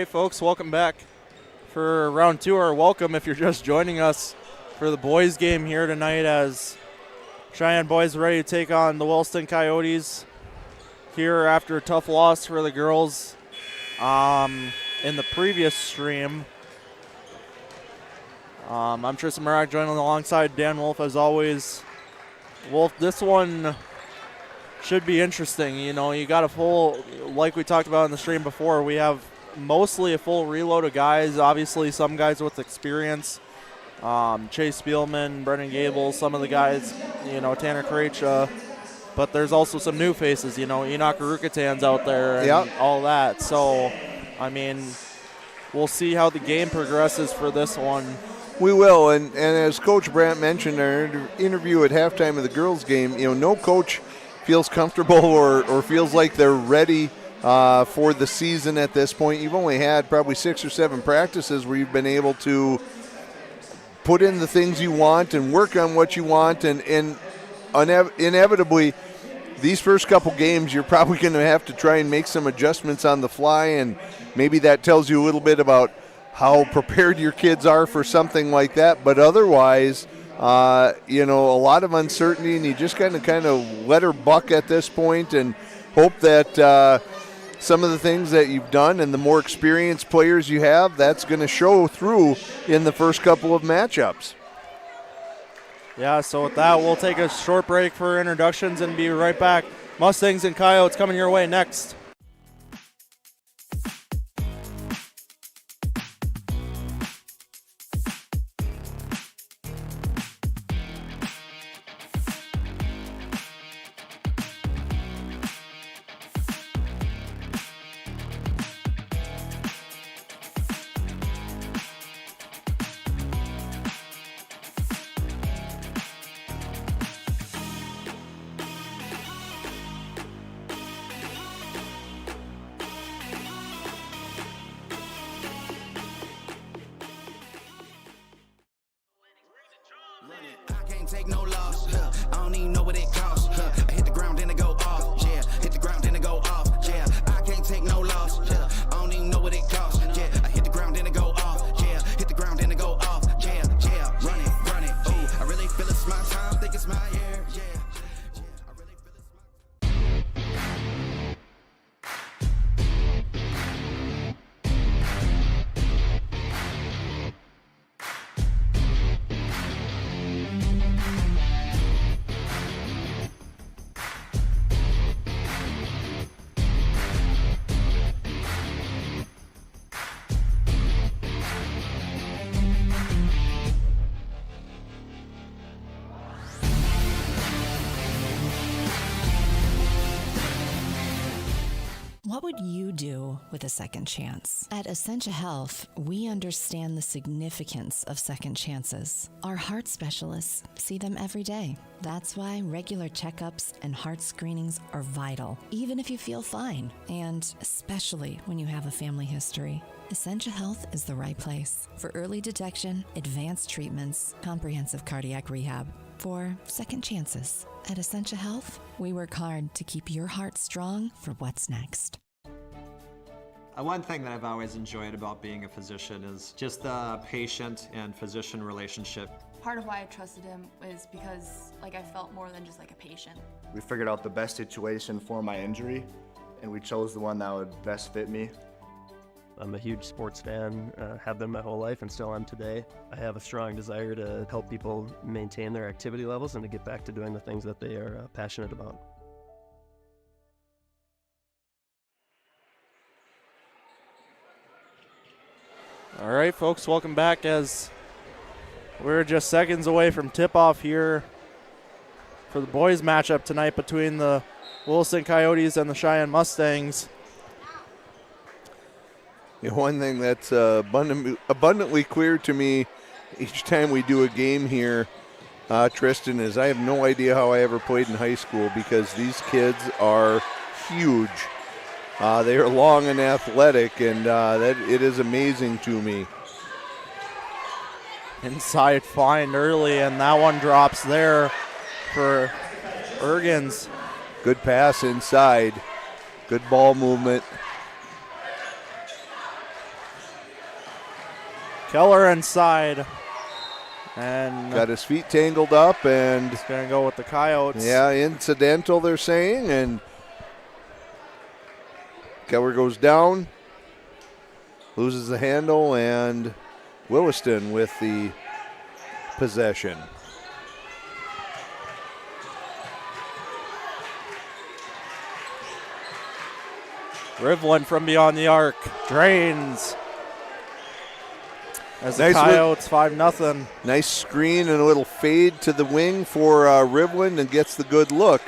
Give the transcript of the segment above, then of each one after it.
right, folks, welcome back for round two, or welcome if you're just joining us for the boys game here tonight as Cheyenne boys ready to take on the Williston Coyotes here after a tough loss for the girls in the previous stream. I'm Tristan Marak joining alongside Dan Wolf as always. Wolf, this one should be interesting. You know, you got a full, like we talked about in the stream before, we have mostly a full reload of guys. Obviously, some guys with experience. Chase Spielman, Brendan Gable, some of the guys, you know, Tanner Krejcia. But there's also some new faces, you know, Enoch Arukatan's out there and all that. So, I mean, we'll see how the game progresses for this one. We will, and as Coach Brandt mentioned in our interview at halftime of the girls' game, you know, no coach feels comfortable or feels like they're ready for the season at this point. You've only had probably 6 or 7 practices where you've been able to put in the things you want and work on what you want, and inevitably these first couple games you're probably going to have to try and make some adjustments on the fly, and maybe that tells you a little bit about how prepared your kids are for something like that. But otherwise, you know, a lot of uncertainty, and you just kind of let her buck at this point and hope that some of the things that you've done and the more experienced players you have, that's going to show through in the first couple of matchups. Yeah, so with that, we'll take a short break for introductions and be right back. Mustangs and Coyotes coming your way next. Take no loss, I don't even know what it costs. I hit the ground, then I go off. Yeah, hit the ground, then I go off. Yeah, I can't take no loss. I don't even know what it costs. Yeah, I hit the ground, then I go off. Yeah, hit the ground, then I go off. Yeah, run it. Ooh, I really feel it's my time, think it's my year. Yeah, I really feel it's What would you do with a second chance? At Essentia Health, we understand the significance of second chances. Our heart specialists see them every day. That's why regular checkups and heart screenings are vital, even if you feel fine, and especially when you have a family history. Essentia Health is the right place for early detection, advanced treatments, comprehensive cardiac rehab, for second chances. At Essentia Health, we work hard to keep your heart strong for what's next. One thing that I've always enjoyed about being a physician is just the patient and physician relationship. Part of why I trusted him is because I felt more than just a patient. We figured out the best situation for my injury, and we chose the one that would best fit me. I'm a huge sports fan, have been my whole life and still am today. I have a strong desire to help people maintain their activity levels and to get back to doing the things that they are passionate about. All right, folks, welcome back as we're just seconds away from tip-off here for the boys matchup tonight between the Williston Coyotes and the Cheyenne Mustangs. One thing that's abundantly clear to me each time we do a game here, Tristan, is I have no idea how I ever played in high school because these kids are huge. They are long and athletic, and that it is amazing to me. Inside find early, and that one drops there for Ergens. Good pass inside. Good ball movement. Keller inside. And got his feet tangled up, and he's going to go with the Coyotes. yeah, incidental, they're saying, and Keller goes down, loses the handle, and Williston with the possession. Rivlin from beyond the arc drains. As the Nice Coyotes 5-0. Nice screen and a little fade to the wing for Rivlin, and gets the good look.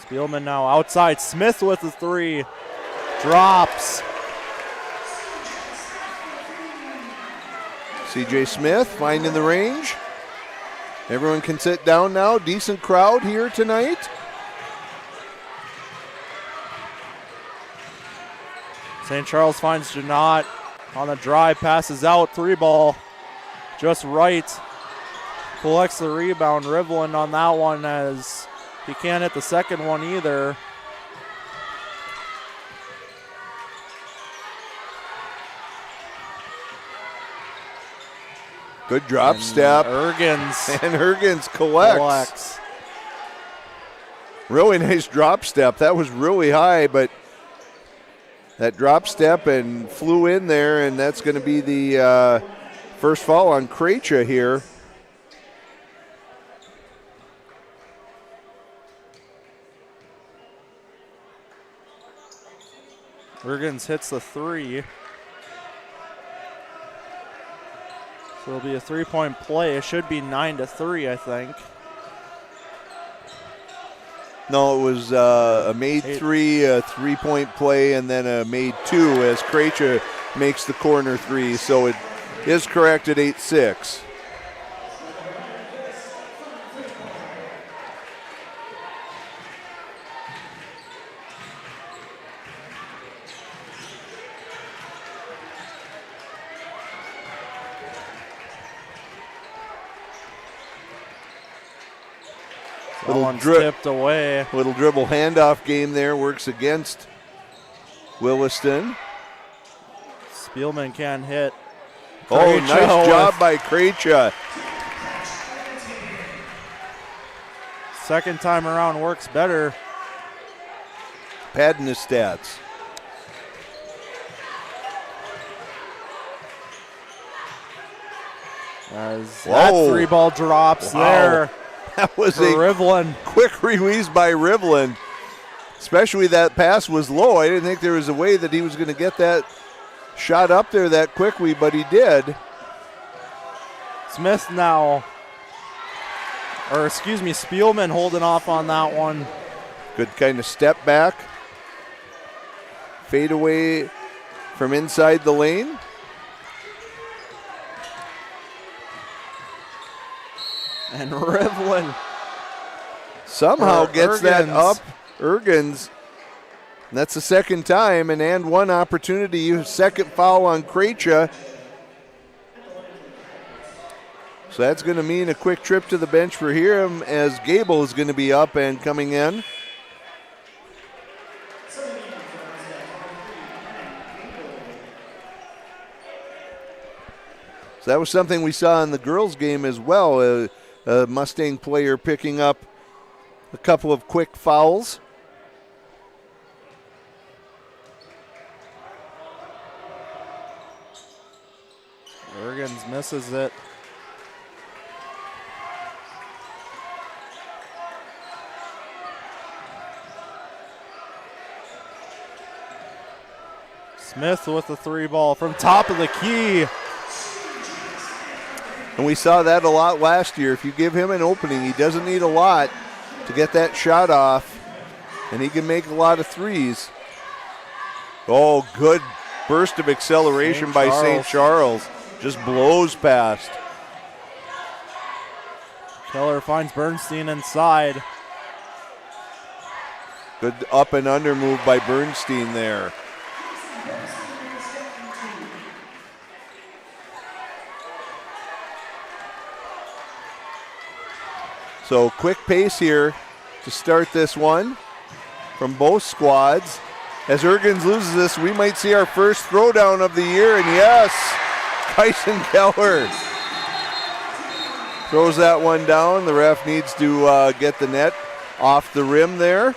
Spielman now outside. Smith with the three. Drops. CJ Smith finding the range. Everyone can sit down now. Decent crowd here tonight. St. Charles finds Janot on the drive, passes out, 3-ball, just right. Collects the rebound. Rivlin on that one, as he can't hit the second one either. Good drop step. Ergens. And Ergens collects. Really nice drop step. That was really high, but that drop step and flew in there, and that's going to be the first foul on Krejcia here. Ergens hits the three. So it'll be a 3-point play. It should be 9-3, I think. No, it was a made three, a 3-point play, and then a made two as Krejcia makes the corner three. So it is correct at 8-6. Tipped away. Little dribble handoff game there works against Williston. Spielman can hit. Oh, nice job by Krejcia. Second time around works better. Padding his stats. As that 3-ball drops there. That was a Rivlin. Quick release by Rivlin. Especially that pass was low. I didn't think there was a way that he was going to get that shot up there that quickly, but he did. Smith now, or excuse me, Spielman holding off on that one. Good kind of step back. Fade away from inside the lane. And Rivlin somehow gets that up. Ergens. That's the second time, and one opportunity. Second foul on Krejcia. So that's going to mean a quick trip to the bench for him, as Gable is going to be up and coming in. So that was something we saw in the girls' game as well. A Mustang player picking up a couple of quick fouls. Ergens misses it. Smith with the 3-ball from top of the key. And we saw that a lot last year. If you give him an opening, he doesn't need a lot to get that shot off, and he can make a lot of threes. Oh, good burst of acceleration by St. Charles. Just blows past. Keller finds Bernstein inside. Good up and under move by Bernstein there. So quick pace here to start this one. from both squads. As Ergens loses this, we might see our first throwdown of the year, and yes, Kyson Keller throws that one down. The ref needs to get the net off the rim there.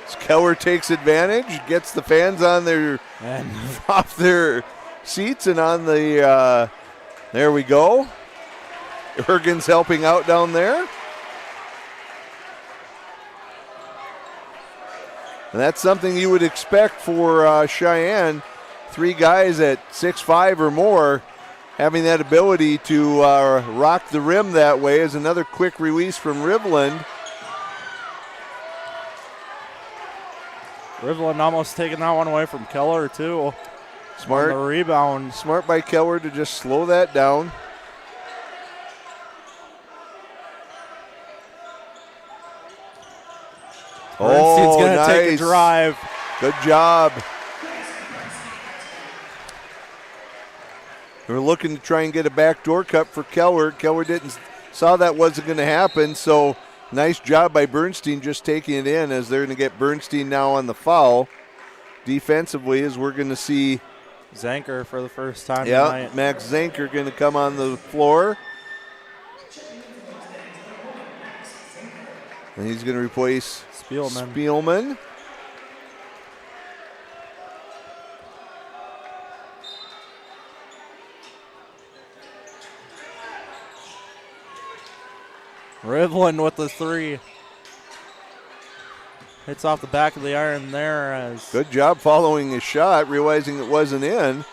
As Keller takes advantage, gets the fans on their off their seats and on the, there we go. Ergens helping out down there. And that's something you would expect for Cheyenne. 3 guys at 6'5" or more having that ability to rock the rim that way. Is another quick release from Riveland. Riveland almost taking that one away from Keller too. Smart. On the rebound. Smart by Keller to just slow that down. Bernstein's going to nice. take a drive. Good job. We're looking to try and get a backdoor cut for Keller. Keller saw that wasn't going to happen, so nice job by Bernstein just taking it in, as they're going to get Bernstein now on the foul. Defensively, as we're going to see Zanker for the first time tonight. Max Zanker going to come on the floor. And he's going to replace Spielman. Riveland with the 3. Hits off the back of the iron there. As good job following his shot, realizing it wasn't in.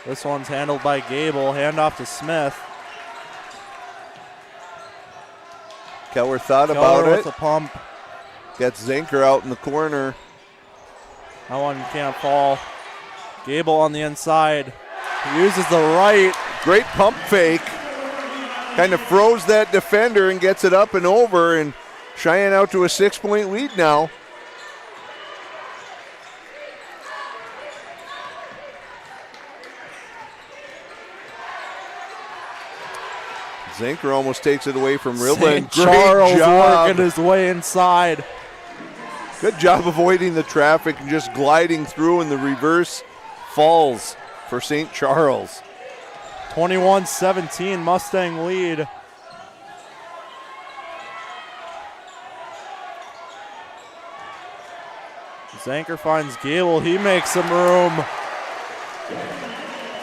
This one's handled by Gable. Handoff to Smith. Keller thought about with it. the pump. Gets Zanker out in the corner. That one can't fall. Gable on the inside. He uses the right. Great pump fake. Kind of froze that defender and gets it up and over, and Cheyenne out to a 6-point lead now. Zanker almost takes it away from Riveland. St. Charles working his way inside. Good job avoiding the traffic and just gliding through, and the reverse falls for St. Charles. 21-17 Mustang lead. Zanker finds Gable. He makes some room.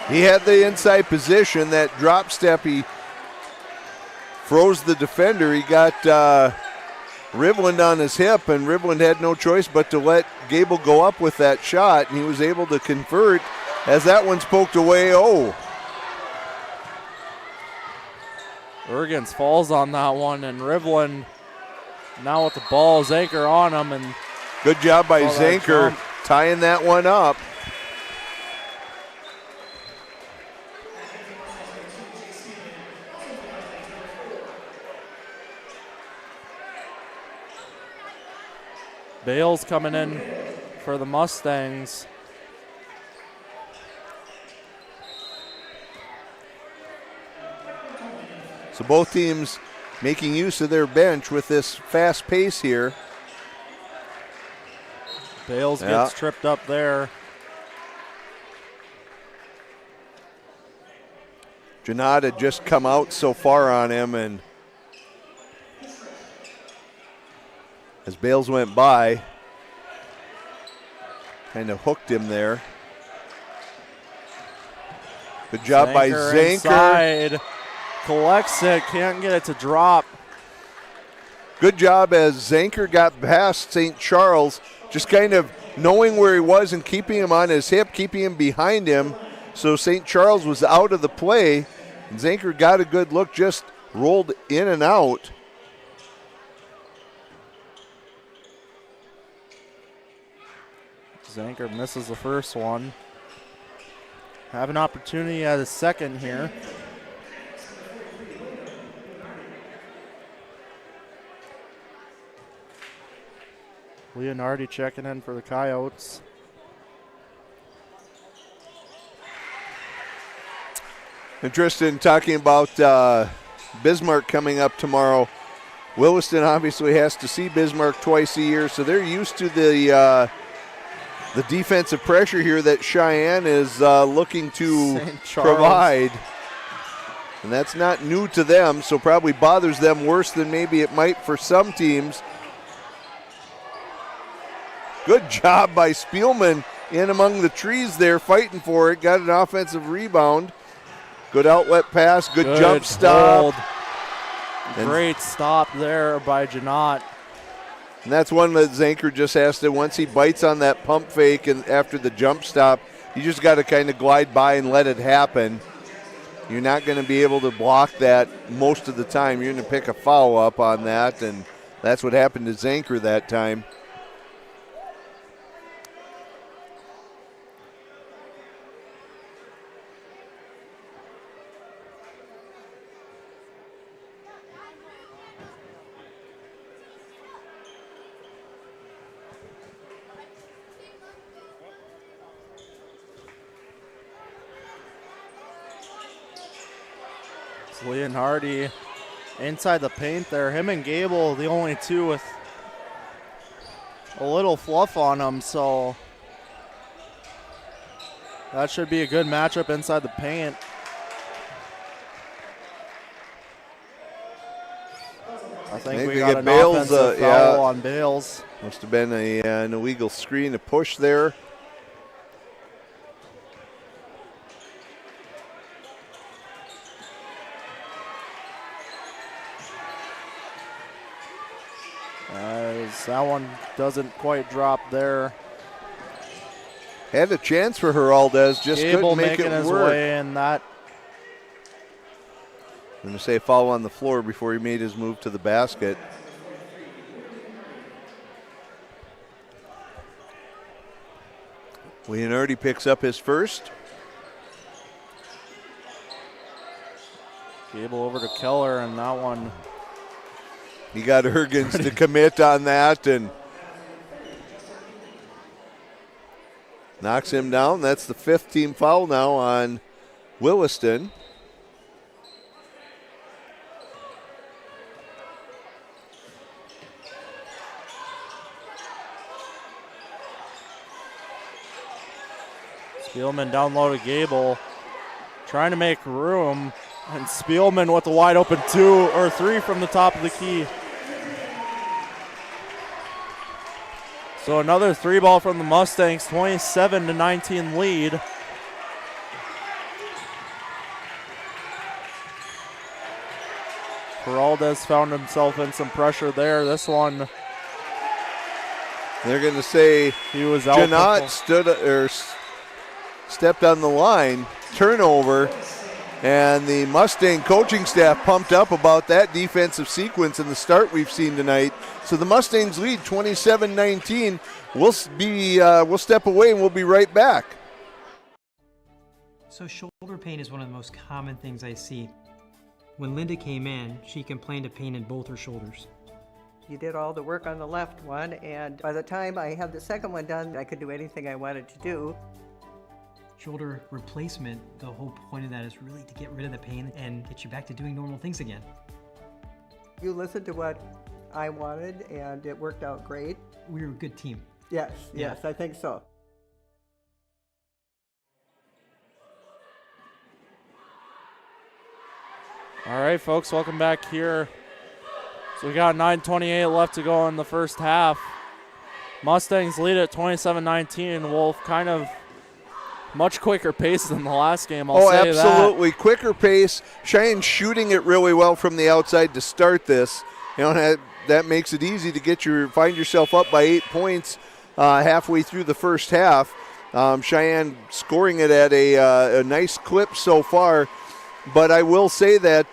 He had the inside position. That drop step, he froze the defender. He got Riveland on his hip, and Riveland had no choice but to let Gable go up with that shot, and he was able to convert as that one's poked away. Ergens falls on that one, and Riveland now with the ball. Zanker on him, and good job by Zanker tying that one up. Bales coming in for the Mustangs. So both teams making use of their bench with this fast pace here. Bales gets tripped up there. Janot had just come out so far on him, and as Bales went by, kind of hooked him there. Good job by Zanker. Inside. Collects it, can't get it to drop. Good job as Zanker got past St. Charles, just kind of knowing where he was and keeping him on his hip, keeping him behind him. So St. Charles was out of the play, and Zanker got a good look, just rolled in and out. Zanker misses the first one. Have an opportunity at a second here. Leonardi checking in for the Coyotes. Interested in talking about Bismarck coming up tomorrow. Williston obviously has to see Bismarck twice a year, so they're used to the defensive pressure here that Cheyenne is looking to provide. And that's not new to them, so probably bothers them worse than maybe it might for some teams. Good job by Spielman in among the trees there, fighting for it. Got an offensive rebound. Good outlet pass, good jump stop. Great stop there by Janot. And that's one that Zanker just has to, once he bites on that pump fake and after the jump stop, you just got to kind of glide by and let it happen. You're not going to be able to block that most of the time. You're going to pick a foul up on that, and that's what happened to Zanker that time. Leonhardi inside the paint there. Him and Gable, the only two with a little fluff on them, so that should be a good matchup inside the paint. I think we got an Bales, offensive foul on Bales. Must have been an illegal screen, a push there. That one doesn't quite drop there. Had a chance for Heraldez, just Gable couldn't make making it his work. way, and that. I'm going to say foul on the floor before he made his move to the basket. Leonardi picks up his first. Gable over to Keller, and that one. He got Ergens to commit on that and knocks him down. That's the fifth team foul now on Williston. Spielman down low to Gable, trying to make room, and Spielman with a wide open 2 or 3 from the top of the key. So another 3-ball from the Mustangs, 27-19 lead. Heraldez found himself in some pressure there. This one, they're going to say he was out. Janot stepped on the line, turnover, and the Mustang coaching staff pumped up about that defensive sequence and the start we've seen tonight. So the Mustangs lead 27-19. We'll step away and we'll be right back. So shoulder pain is one of the most common things I see. When Linda came in, she complained of pain in both her shoulders. You did all the work on the left one, and by the time I had the second one done, I could do anything I wanted to do. Shoulder replacement, the whole point of that is really to get rid of the pain and get you back to doing normal things again. You listened to what I wanted, and it worked out great. We were a good team. Yes, I think so. All right, folks, welcome back here. So we got 9:28 left to go in the first half. Mustangs lead at 27-19. Wolf kind of much quicker pace than the last game, I'll say that. Absolutely. Quicker pace. Cheyenne shooting it really well from the outside to start this. You know, that makes it easy to find yourself up by 8 points halfway through the first half. Cheyenne scoring it at a nice clip so far. But I will say that,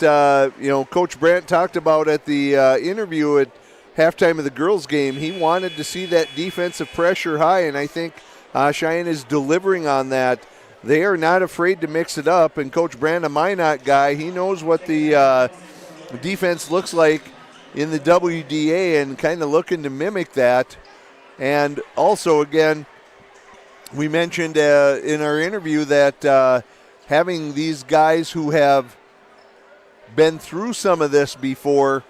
Coach Brandt talked about at the interview at halftime of the girls' game, he wanted to see that defensive pressure high, and I think Cheyenne is delivering on that. They are not afraid to mix it up, and Coach Brandt, a Minot guy, he knows what the defense looks like in the WDA and kind of looking to mimic that. And also, again, we mentioned in our interview that having these guys who have been through some of this before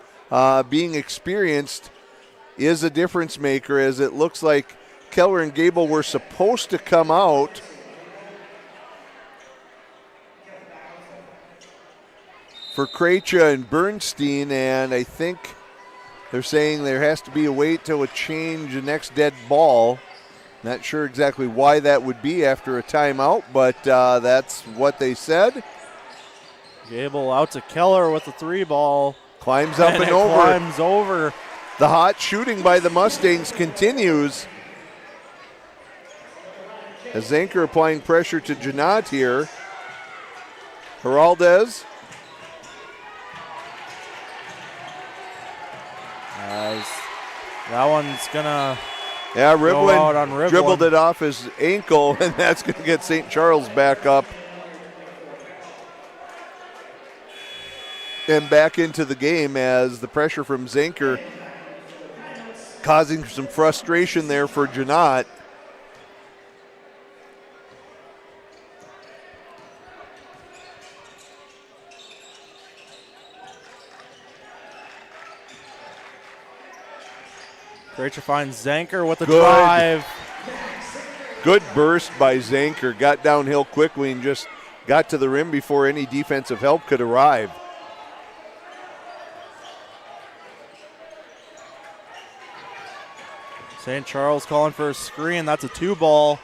being experienced is a difference maker, as it looks like Keller and Gable were supposed to come out. For Krejci and Bernstein, and I think they're saying there has to be a wait till a change, the next dead ball. Not sure exactly why that would be after a timeout, but that's what they said. Gable out to Keller with the 3 ball. Climbs up and it over. Climbs over. The hot shooting by the Mustangs continues. As Zanker applying pressure to Janot here. Heraldez. That one's gonna go out on Rivlin. Dribbled it off his ankle, and that's going to get St. Charles back up. And back into the game as the pressure from Zanker causing some frustration there for Janot. Krejci finds Zanker with the drive. Good burst by Zanker. Got downhill quickly and just got to the rim before any defensive help could arrive. St. Charles calling for a screen. That's a 2 ball.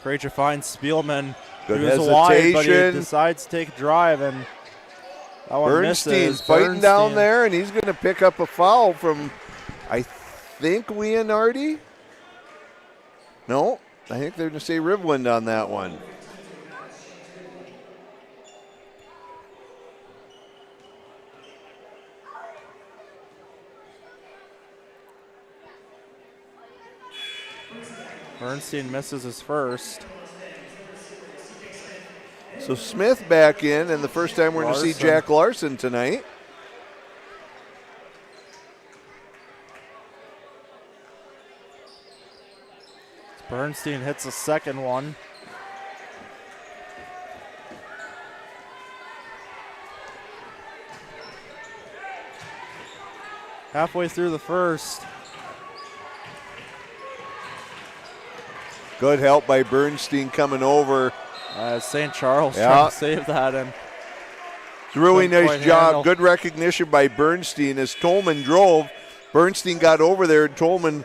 Krejci finds Spielman. Good Who's wide, but he hesitation. decides to take a drive, and that one Bernstein's misses. fighting down there, and he's going to pick up a foul from, I think, Leonardi. No, I think they're going to say Rivland on that one. Bernstein misses his first. So Smith back in, and the first time we're going to see Jack Larson tonight. Bernstein hits the second one. Halfway through the first. Good help by Bernstein coming over. St. Charles trying to save that. And it's a really nice job. Good recognition by Bernstein as Tolman drove. Bernstein got over there, and Tolman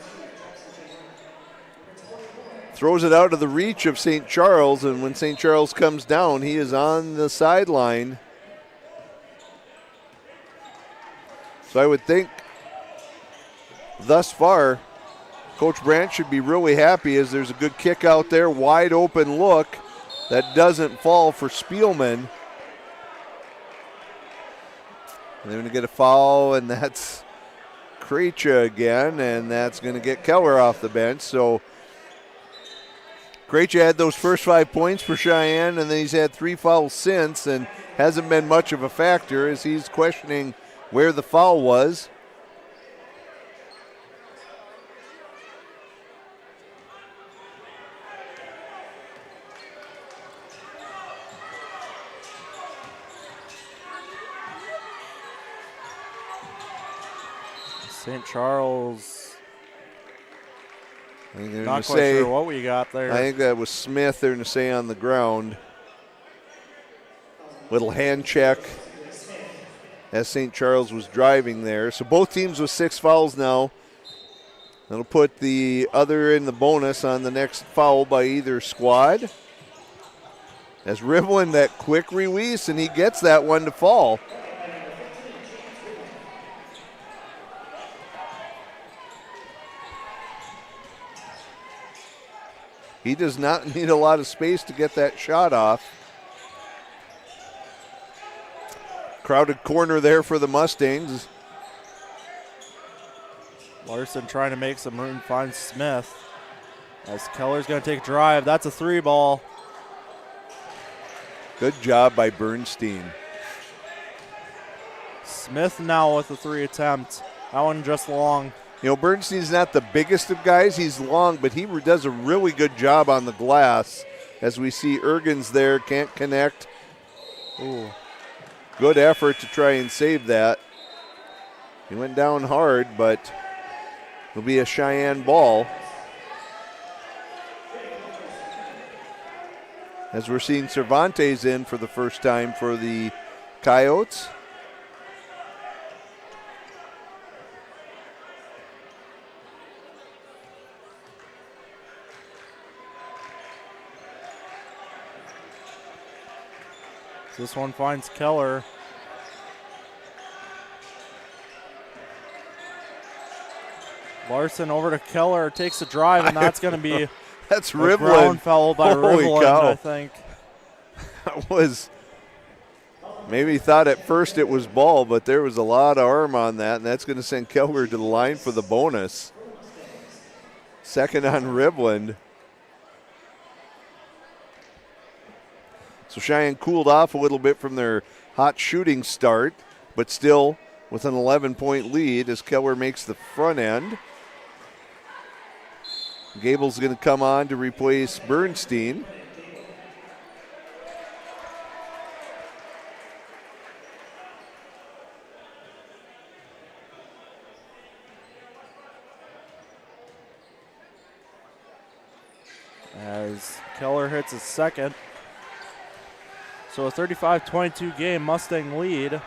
throws it out of the reach of St. Charles, and when St. Charles comes down, he is on the sideline. So I would think thus far, Coach Brandt should be really happy as there's a good kick out there, wide open look that doesn't fall for Spielman. And they're going to get a foul, and that's Krejci again, and that's going to get Keller off the bench. So Krejci had those first 5 points for Cheyenne, and then he's had 3 fouls since, and hasn't been much of a factor as he's questioning where the foul was. St. Charles. I think they're not quite say, sure what we got there. I think that was Smith. They're going to say on the ground. Little hand check as St. Charles was driving there. So both teams with 6 fouls now. That'll put the other in the bonus on the next foul by either squad. As Rivlin, that quick release, and he gets that one to fall. He does not need a lot of space to get that shot off. Crowded corner there for the Mustangs. Larson trying to make some room, finds Smith. As Keller's going to take a drive. That's a 3 ball. Good job by Bernstein. Smith now with the 3 attempt. That one just long. You know, Bernstein's not the biggest of guys. He's long, but he does a really good job on the glass. As we see Ergens there, can't connect. Ooh. Good effort to try and save that. He went down hard, but it'll be a Cheyenne ball. As we're seeing Cervantes in for the first time for the Coyotes. This one finds Keller. Larson over to Keller, takes a drive, and that's going to be that's a Rivlin. ground foul by Holy Rivlin, cow. I think. That was, maybe thought at first it was ball, but there was a lot of arm on that, and that's going to send Keller to the line for the bonus. Second on Rivlin. So Cheyenne cooled off a little bit from their hot shooting start, but still with an 11-point lead as Keller makes the front end. Gable's going to come on to replace Bernstein. As Keller hits his second. So a 35-22 game, Mustang lead.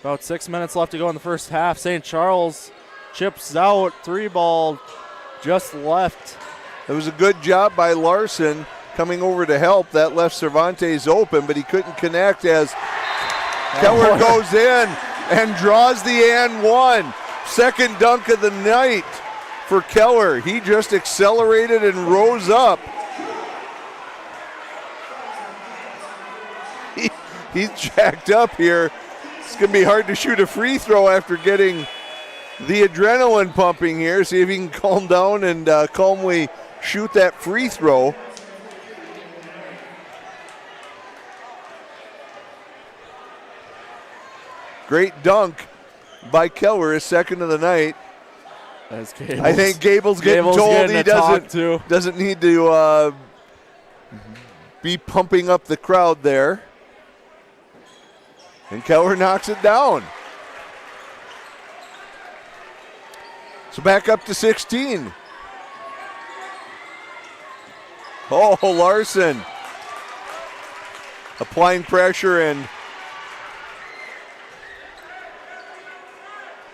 About 6 minutes left to go in the first half. St. Charles chips out, 3-ball just left. It was a good job by Larson coming over to help. That left Cervantes open, but he couldn't connect as Keller goes in and draws the and one. Second dunk of the night for Keller. He just accelerated and rose up. He's jacked up here. It's going to be hard to shoot a free throw after getting the adrenaline pumping here. See if he can calm down and calmly shoot that free throw. Great dunk by Keller, his second of the night. I think Gable's getting told he doesn't need to be pumping up the crowd there. And Keller knocks it down. So back up to 16. Oh, Larson applying pressure, and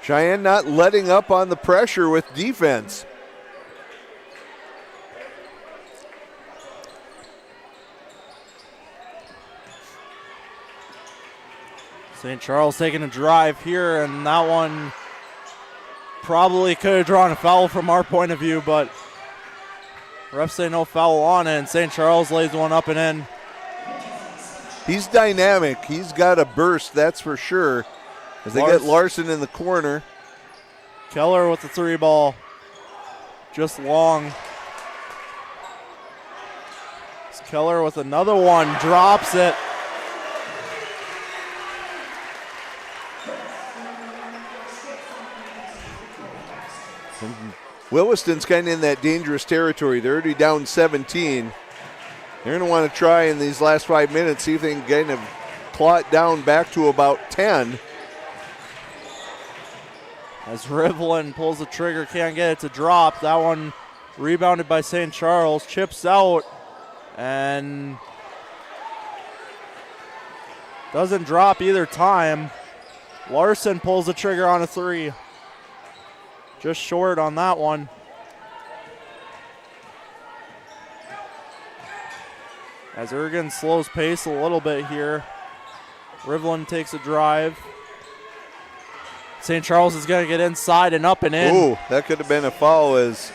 Cheyenne not letting up on the pressure with defense. St. Charles taking a drive here, and that one probably could have drawn a foul from our point of view, but refs say no foul on it, and St. Charles lays one up and in. He's dynamic. He's got a burst, that's for sure. As they get Larson in the corner. Keller with the 3-ball. Just long. Keller with another one. Drops it. Williston's kind of in that dangerous territory. They're already down 17. They're going to want to try in these last 5 minutes, see if they can kind of claw it down back to about 10. As Rivlin pulls the trigger, can't get it to drop. That one rebounded by St. Charles, chips out, and doesn't drop either time. Larson pulls the trigger on a 3. Just short on that one. As Ergen slows pace a little bit here. Rivlin takes a drive. St. Charles is going to get inside and up and in. Ooh, that could have been a foul as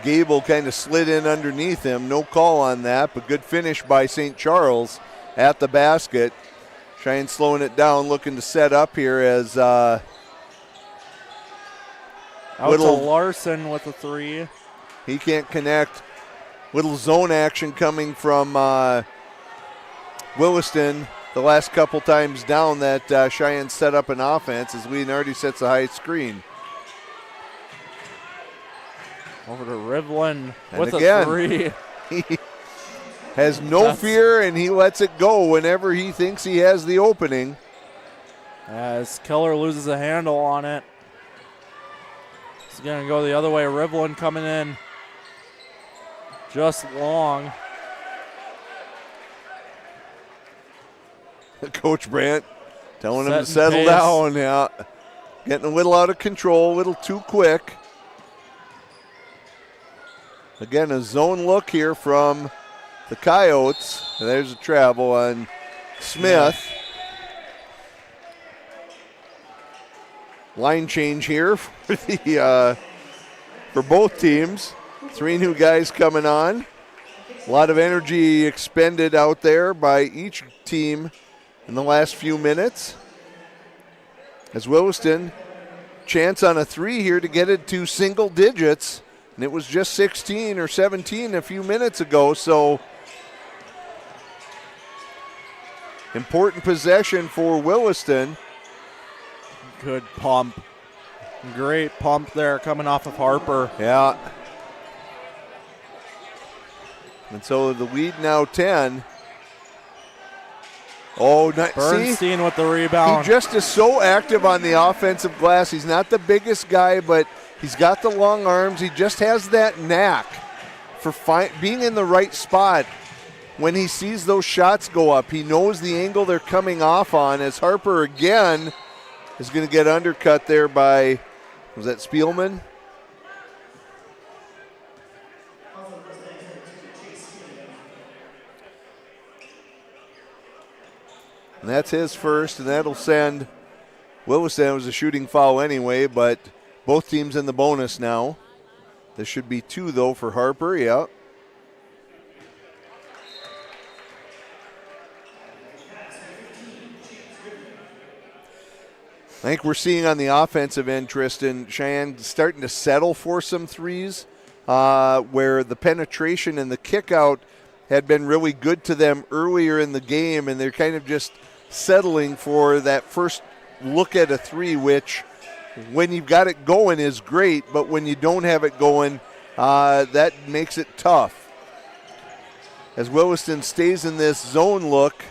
Gable kind of slid in underneath him. No call on that, but good finish by St. Charles at the basket. Cheyenne slowing it down, looking to set up here as out to Larson with a 3. He can't connect. Little zone action coming from Williston. the last couple times down that Cheyenne set up an offense as Leonardi sets a high screen. Over to Rivlin And with again, a three. He has no fear, and he lets it go whenever he thinks he has the opening. As Keller loses a handle on it. He's going to go the other way. Rivlin coming in just long. Coach Brandt telling him to Setting settle pace. down. Yeah, getting a little out of control, a little too quick. Again, a zone look here from the Coyotes. And there's a travel on Smith. Line change here for the for both teams. 3 new guys coming on. A lot of energy expended out there by each team in the last few minutes. As Williston, chance on a 3 here to get it to single digits. And it was just 16 or 17 a few minutes ago, so important possession for Williston. Good pump. Great pump there coming off of Harper. Yeah. And so the lead now 10. Oh, Bernstein with the rebound. He just is so active on the offensive glass. He's not the biggest guy, but he's got the long arms. He just has that knack for being in the right spot. When he sees those shots go up, he knows the angle they're coming off on, as Harper again is going to get undercut there by, was that Spielman? And that's his first, and that'll send Williston. It was a shooting foul anyway, but both teams in the bonus now. There should be 2, though, for Harper. Yeah. I think we're seeing on the offensive end, Tristan, Cheyenne starting to settle for some threes where the penetration and the kick out had been really good to them earlier in the game, and they're kind of just settling for that first look at a 3, which when you've got it going is great, but when you don't have it going, that makes it tough. As Williston stays in this zone look.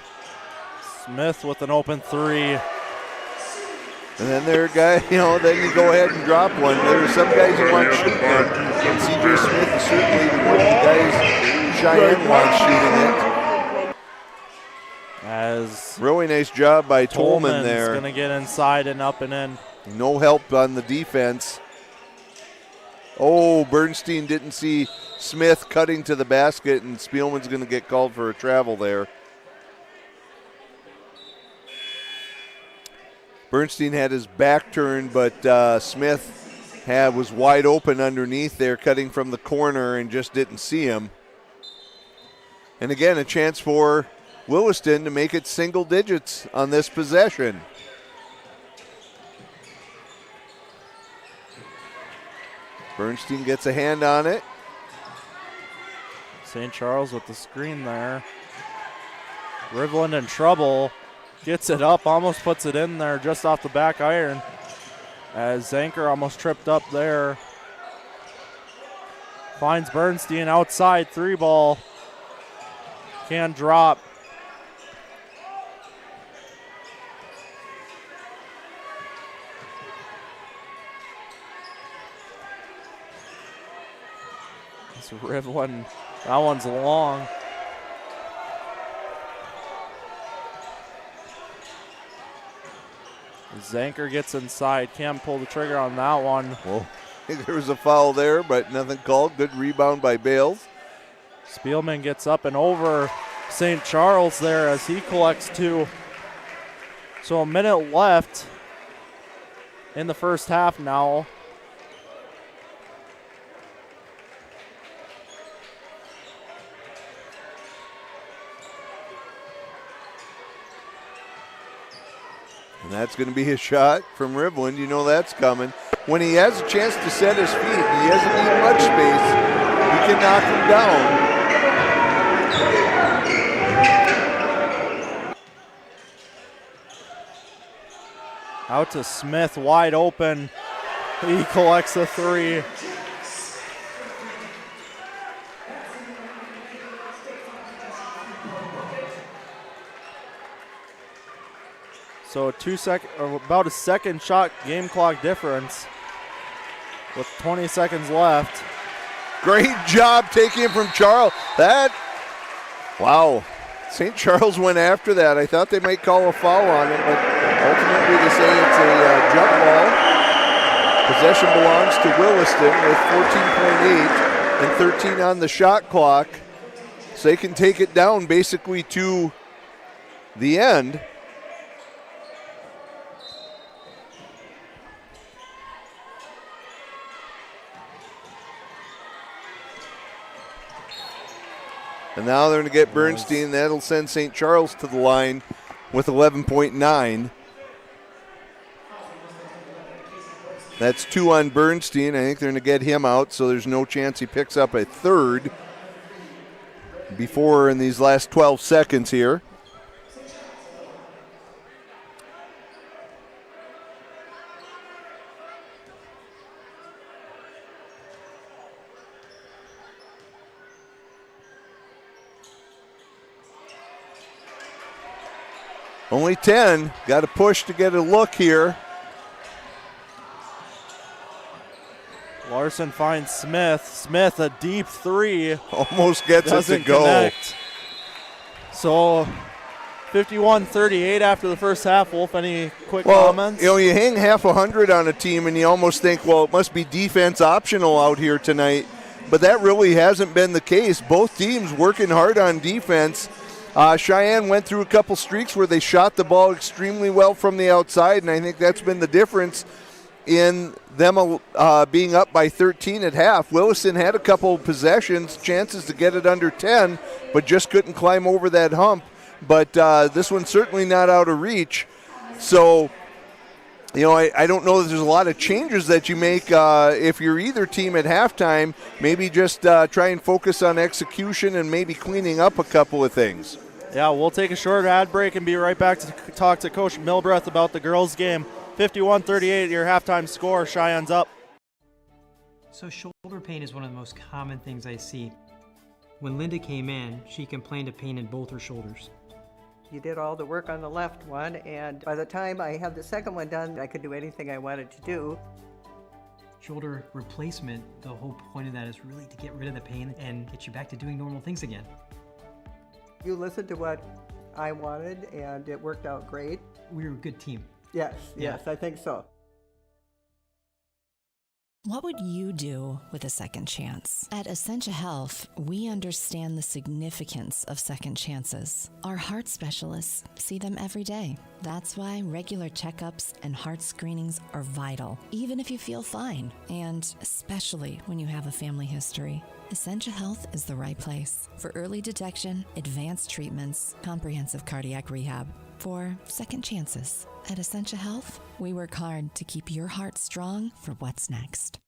Smith with an open 3. And then there, then you go ahead and drop one. There are some guys who want to shoot them, and C.J. Smith is certainly one of the guys Cheyenne wants shooting it. As really nice job by Tolman there. Going to get inside and up and in. No help on the defense. Oh, Bernstein didn't see Smith cutting to the basket, and Spielman's going to get called for a travel there. Bernstein had his back turned, but Smith was wide open underneath there, cutting from the corner, and just didn't see him. And again, a chance for Williston to make it single digits on this possession. Bernstein gets a hand on it. St. Charles with the screen there. Rivlin in trouble. Gets it up, almost puts it in there just off the back iron. As Zanker almost tripped up there. Finds Bernstein outside, 3 ball. Can drop. This Rivlin, that one's long. Zanker gets inside, can't pull the trigger on that one. Well, there was a foul there, but nothing called. Good rebound by Bales. Spielman gets up and over St. Charles there as he collects 2. So a minute left in the first half now. And that's going to be a shot from Rivlin. You know that's coming. When he has a chance to set his feet, he doesn't need much space. He can knock him down. Out to Smith, wide open. He collects a three. So about a second shot game clock difference with 20 seconds left. Great job taking it from Charles. Wow. St. Charles went after that. I thought they might call a foul on it, but ultimately they say it's a jump ball. Possession belongs to Williston with 14.8 and 13 on the shot clock. So they can take it down basically to the end. And now they're going to get Bernstein. That'll send St. Charles to the line with 11.9. That's 2 on Bernstein. I think they're going to get him out, so there's no chance he picks up a third before in these last 12 seconds here. Only 10. Got to push to get a look here. Larson finds Smith. Smith, a deep three. Almost gets it to go. Connect. So 51-38 after the first half. Wolf, any quick comments? You hang half 100 on a team and you almost think, well, it must be defense optional out here tonight. But that really hasn't been the case. Both teams working hard on defense. Cheyenne went through a couple streaks where they shot the ball extremely well from the outside, and I think that's been the difference in them being up by 13 at half. Williston had a couple possessions, chances to get it under 10, but just couldn't climb over that hump. But this one's certainly not out of reach. So, I don't know that there's a lot of changes that you make if you're either team at halftime. Maybe just try and focus on execution and maybe cleaning up a couple of things. Yeah, we'll take a short ad break and be right back to talk to Coach Milbreath about the girls' game. 51-38, your halftime score. Cheyenne's up. So shoulder pain is one of the most common things I see. When Linda came in, she complained of pain in both her shoulders. You did all the work on the left one, and by the time I had the second one done, I could do anything I wanted to do. Shoulder replacement, the whole point of that is really to get rid of the pain and get you back to doing normal things again. You listened to what I wanted, and it worked out great. We were a good team. Yes, I think so. What would you do with a second chance? At Essentia Health, we understand the significance of second chances. Our heart specialists see them every day. That's why regular checkups and heart screenings are vital, even if you feel fine, and especially when you have a family history. Essentia Health is the right place for early detection, advanced treatments, comprehensive cardiac rehab, for second chances. At Essentia Health, we work hard to keep your heart strong for what's next.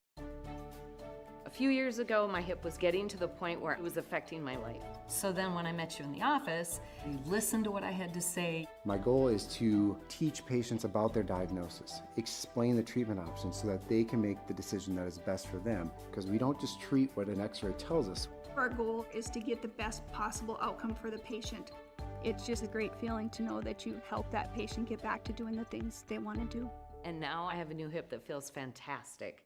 A few years ago, my hip was getting to the point where it was affecting my life. So then when I met you in the office, you listened to what I had to say. My goal is to teach patients about their diagnosis, explain the treatment options so that they can make the decision that is best for them, because we don't just treat what an x-ray tells us. Our goal is to get the best possible outcome for the patient. It's just a great feeling to know that you help that patient get back to doing the things they want to do. And now I have a new hip that feels fantastic.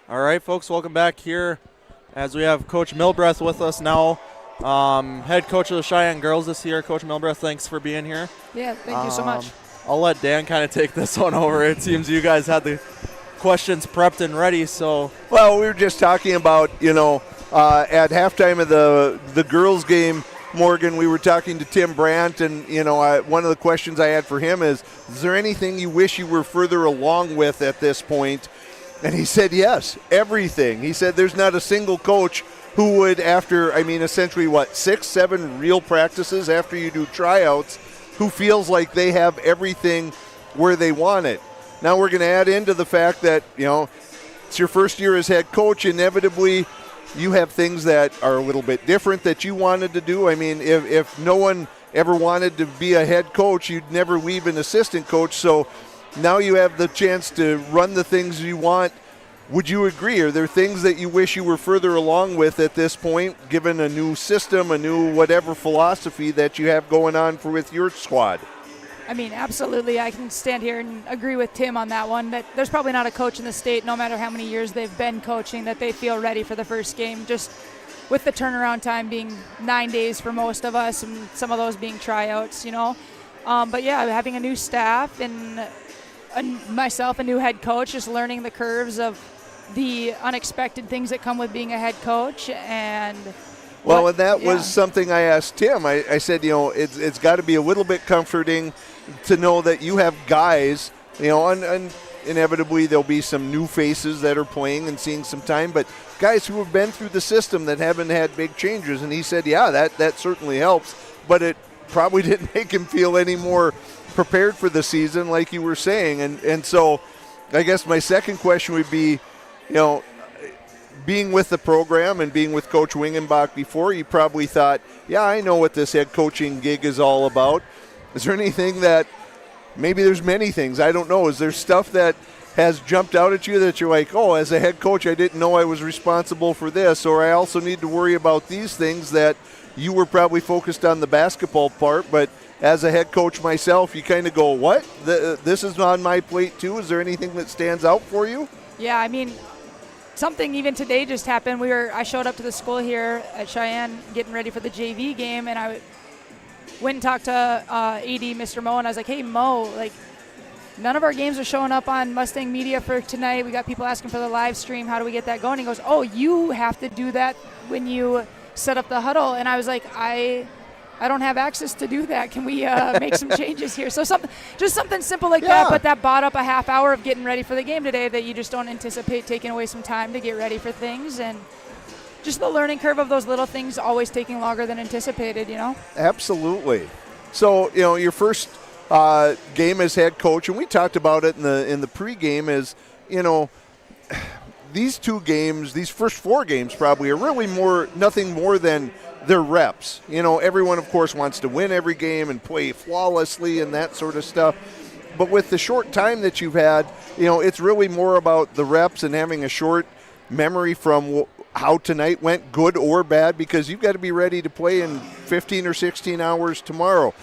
All right, folks, welcome back here as we have Coach Milbreath with us now, head coach of the Cheyenne girls this year. Coach Milbreath, thanks for being here. Yeah, thank you so much. I'll let Dan kind of take this one over. It seems you guys had the questions prepped and ready, so. Well, we were just talking about, at halftime of the girls' game, Morgan, we were talking to Tim Brandt, and, one of the questions I had for him is there anything you wish you were further along with at this point? And he said yes, everything. He said there's not a single coach who would, after, essentially, 6-7 real practices after you do tryouts, who feels like they have everything where they want it. Now we're going to add into the fact that, it's your first year as head coach. Inevitably, you have things that are a little bit different that you wanted to do. If no one ever wanted to be a head coach, you'd never leave an assistant coach. So now you have the chance to run the things you want. Would you agree? Are there things that you wish you were further along with at this point, given a new system, a new whatever philosophy that you have going on with your squad? Absolutely. I can stand here and agree with Tim on that one, that there's probably not a coach in the state, no matter how many years they've been coaching, that they feel ready for the first game, just with the turnaround time being 9 days for most of us and some of those being tryouts, But yeah, having a new staff and myself, a new head coach, just learning the curves of the unexpected things that come with being a head coach. And that was something I asked Tim. I said, it's got to be a little bit comforting to know that you have guys, and inevitably there'll be some new faces that are playing and seeing some time, but guys who have been through the system that haven't had big changes. And he said, yeah, that certainly helps, but it probably didn't make him feel any more prepared for the season, like you were saying. And so I guess my second question would be, being with the program and being with Coach Wingenbach before, you probably thought, yeah, I know what this head coaching gig is all about. Is there anything that, maybe there's many things, I don't know, is there stuff that has jumped out at you that you're like, oh, as a head coach, I didn't know I was responsible for this, or I also need to worry about these things that you were probably focused on the basketball part, but as a head coach myself, you kind of go, what? This is on my plate too? Is there anything that stands out for you? Yeah, something even today just happened. I showed up to the school here at Cheyenne getting ready for the JV game, and I went and talked to AD Mr. Moe, and I was like, hey, Mo, none of our games are showing up on Mustang Media for tonight. We got people asking for the live stream. How do we get that going? He goes, oh, you have to do that when you set up the huddle. And I was like, I don't have access to do that. Can we make some changes here? So something simple like that, but that bought up a half hour of getting ready for the game today that you just don't anticipate taking away some time to get ready for things. And just the learning curve of those little things always taking longer than anticipated, Absolutely. So, your first game as head coach, and we talked about it in the pregame, is, these two games, these first four games probably are really nothing more than their reps. Everyone, of course, wants to win every game and play flawlessly and that sort of stuff. But with the short time that you've had, it's really more about the reps and having a short memory from how tonight went, good or bad, because you've got to be ready to play in 15 or 16 hours tomorrow.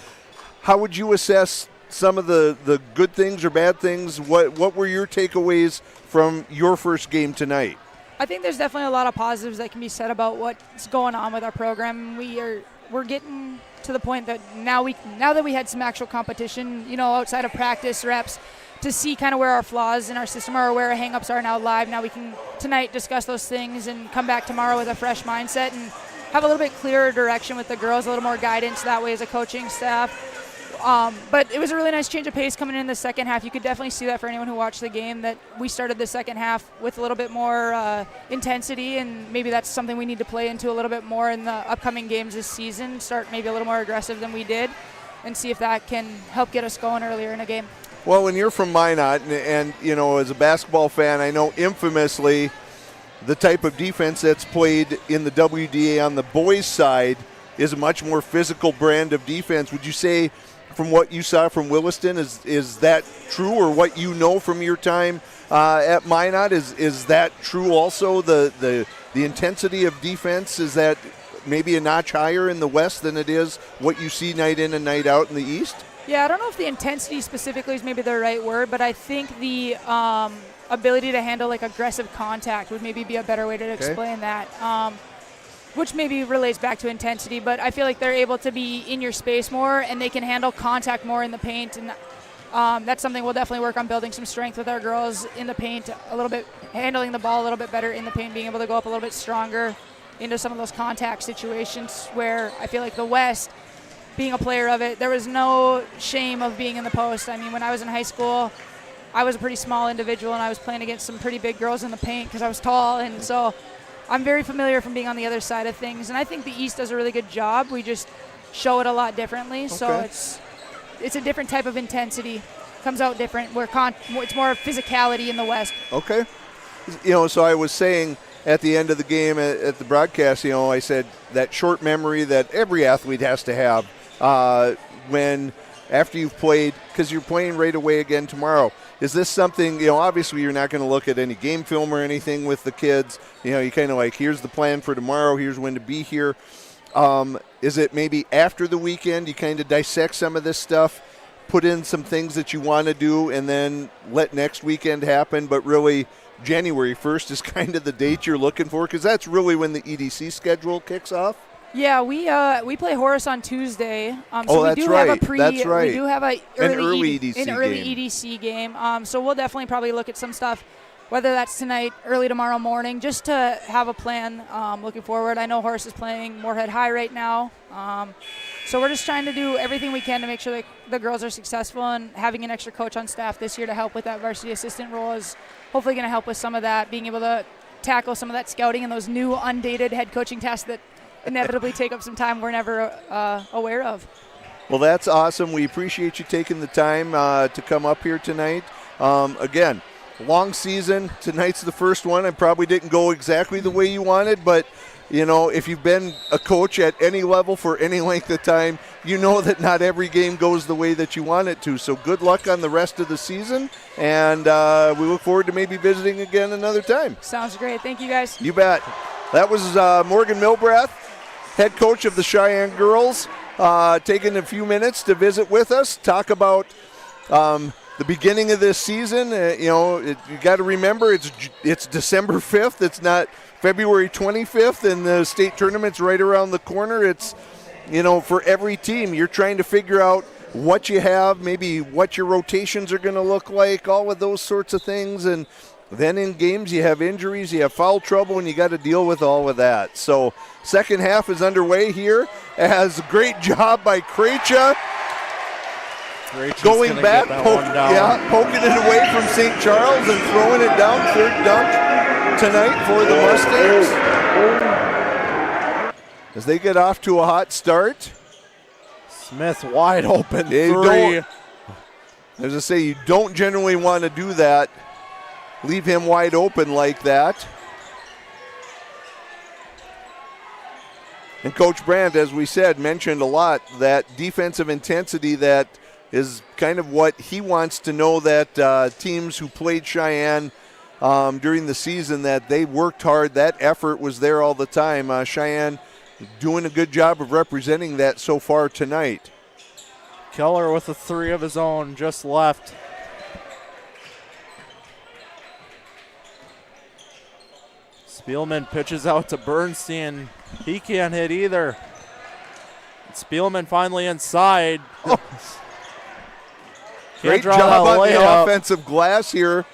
How would you assess some of the good things or bad things? What were your takeaways from your first game tonight? I think there's definitely a lot of positives that can be said about what's going on with our program. We're getting to the point that now that we had some actual competition, outside of practice reps, to see kind of where our flaws in our system are, or where our hang-ups are now live. Now we can tonight discuss those things and come back tomorrow with a fresh mindset and have a little bit clearer direction with the girls, a little more guidance that way as a coaching staff. But it was a really nice change of pace coming in the second half. You could definitely see that for anyone who watched the game, that we started the second half with a little bit more intensity, and maybe that's something we need to play into a little bit more in the upcoming games this season, start maybe a little more aggressive than we did, and see if that can help get us going earlier in a game. Well, when you're from Minot, and as a basketball fan, I know infamously the type of defense that's played in the WDA on the boys' side is a much more physical brand of defense. Would you say, from what you saw from Williston, is that true, or what you know from your time at Minot, is that true also? The intensity of defense, is that maybe a notch higher in the West than it is what you see night in and night out in the East? Yeah, I don't know if the intensity specifically is maybe the right word, but I think the ability to handle like aggressive contact would maybe be a better way to explain that. Which maybe relates back to intensity, but I feel like they're able to be in your space more and they can handle contact more in the paint. And that's something we'll definitely work on, building some strength with our girls in the paint a little bit, handling the ball a little bit better in the paint, being able to go up a little bit stronger into some of those contact situations where I feel like the West, being a player of it, there was no shame of being in the post. I mean, when I was in high school, I was a pretty small individual and I was playing against some pretty big girls in the paint because I was tall, and so I'm very familiar from being on the other side of things, and I think the East does a really good job. We just show it a lot differently, so it's a different type of intensity. Comes out different. It's more physicality in the West. Okay. So I was saying at the end of the game at the broadcast, I said that short memory that every athlete has to have when after you've played, because you're playing right away again tomorrow. Is this something, obviously you're not going to look at any game film or anything with the kids. You kind of like, here's the plan for tomorrow, here's when to be here. Is it maybe after the weekend you kind of dissect some of this stuff, put in some things that you want to do, and then let next weekend happen, but really January 1st is kind of the date you're looking for, because that's really when the EDC schedule kicks off? Yeah, we play Horace on Tuesday. So we do have a that's right. We do have an early EDC game. So we'll definitely probably look at some stuff, whether that's tonight, early tomorrow morning, just to have a plan looking forward. I know Horace is playing Moorhead High right now. So we're just trying to do everything we can to make sure that the girls are successful, and having an extra coach on staff this year to help with that varsity assistant role is hopefully going to help with some of that, being able to tackle some of that scouting and those new undated head coaching tasks that inevitably take up some time we're never aware of. Well, that's awesome. We appreciate you taking the time to come up here tonight. Again, long season. Tonight's the first one. It probably didn't go exactly the way you wanted, but if you've been a coach at any level for any length of time, you know that not every game goes the way that you want it to. So good luck on the rest of the season, and we look forward to maybe visiting again another time. Sounds great. Thank you, guys. You bet. That was Morgan Milbrath, head coach of the Cheyenne girls, taking a few minutes to visit with us, talk about the beginning of this season. You got to remember it's December 5th. It's not February 25th, and the state tournament's right around the corner. It's, for every team, you're trying to figure out what you have, maybe what your rotations are going to look like, all of those sorts of things. And then in games, you have injuries, you have foul trouble, and you got to deal with all of that. So second half is underway here. As a great job by Krejcia. Going back, poking it away from St. Charles and throwing it down. Third dunk tonight for the Mustangs. As they get off to a hot start. Smith wide open three. As I say, you don't generally want to do that. Leave him wide open like that. And Coach Brandt, as we said, mentioned a lot that defensive intensity that is kind of what he wants to know, that teams who played Cheyenne during the season, that they worked hard, that effort was there all the time. Cheyenne doing a good job of representing that so far tonight. Keller with a three of his own, just left. Spielman pitches out to Bernstein. He can't hit either. Spielman finally inside. Oh. Great job on the offensive glass here.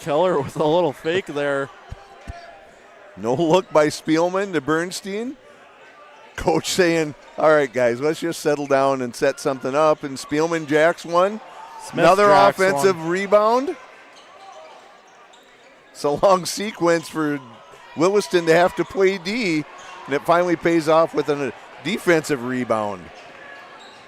Keller with a little fake there. No look by Spielman to Bernstein. Coach saying, all right, guys, let's just settle down and set something up. And Spielman jacks one. Another offensive rebound. It's a long sequence for Williston to have to play D, and it finally pays off with a defensive rebound.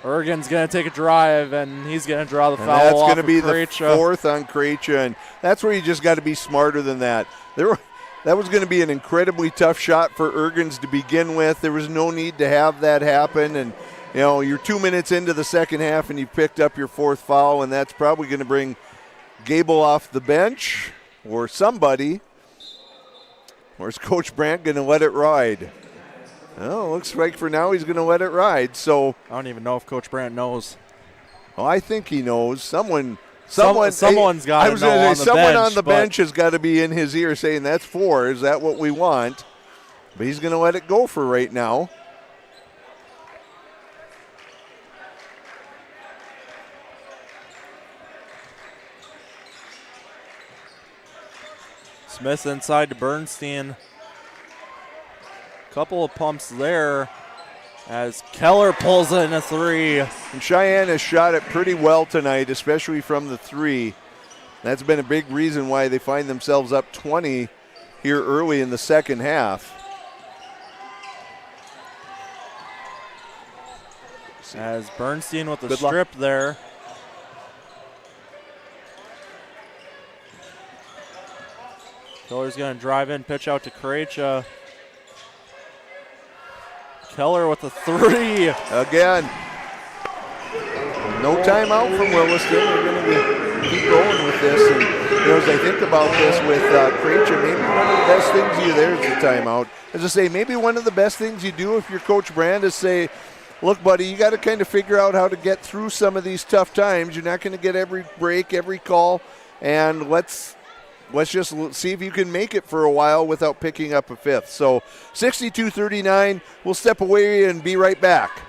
Ergen's going to take a drive, and he's going to draw the foul. That's going to be Krejcia. The fourth on Krejcia, and that's where you just got to be smarter than that. That was going to be an incredibly tough shot for Ergens to begin with. There was no need to have that happen, and you're 2 minutes into the second half, and you picked up your fourth foul, and that's probably going to bring Gable off the bench or somebody. Or is Coach Brandt going to let it ride? Well, looks like for now he's going to let it ride. So I don't even know if Coach Brandt knows. Well, I think he knows. Someone Someone's got I to was know gonna on say, the someone bench, on the but bench has got to be in his ear saying that's 4. Is that what we want? But he's going to let it go for right now. Smith inside to Bernstein. Couple of pumps there as Keller pulls in a 3. And Cheyenne has shot it pretty well tonight, especially from the 3. That's been a big reason why they find themselves up 20 here early in the second half. As Bernstein with the Good luck. strip there. Keller's going to drive in, pitch out to Krejci. Keller with the 3. Again. No timeout from Williston. They're going to keep going with this. And as I think about this with Krejci, maybe one of the best things there's the timeout. As I say, maybe one of the best things you do if you're Coach Brand is say, look, buddy, you got to kind of figure out how to get through some of these tough times. You're not going to get every break, every call, and let's just see if you can make it for a while without picking up a 5th. So 62-39, we'll step away and be right back.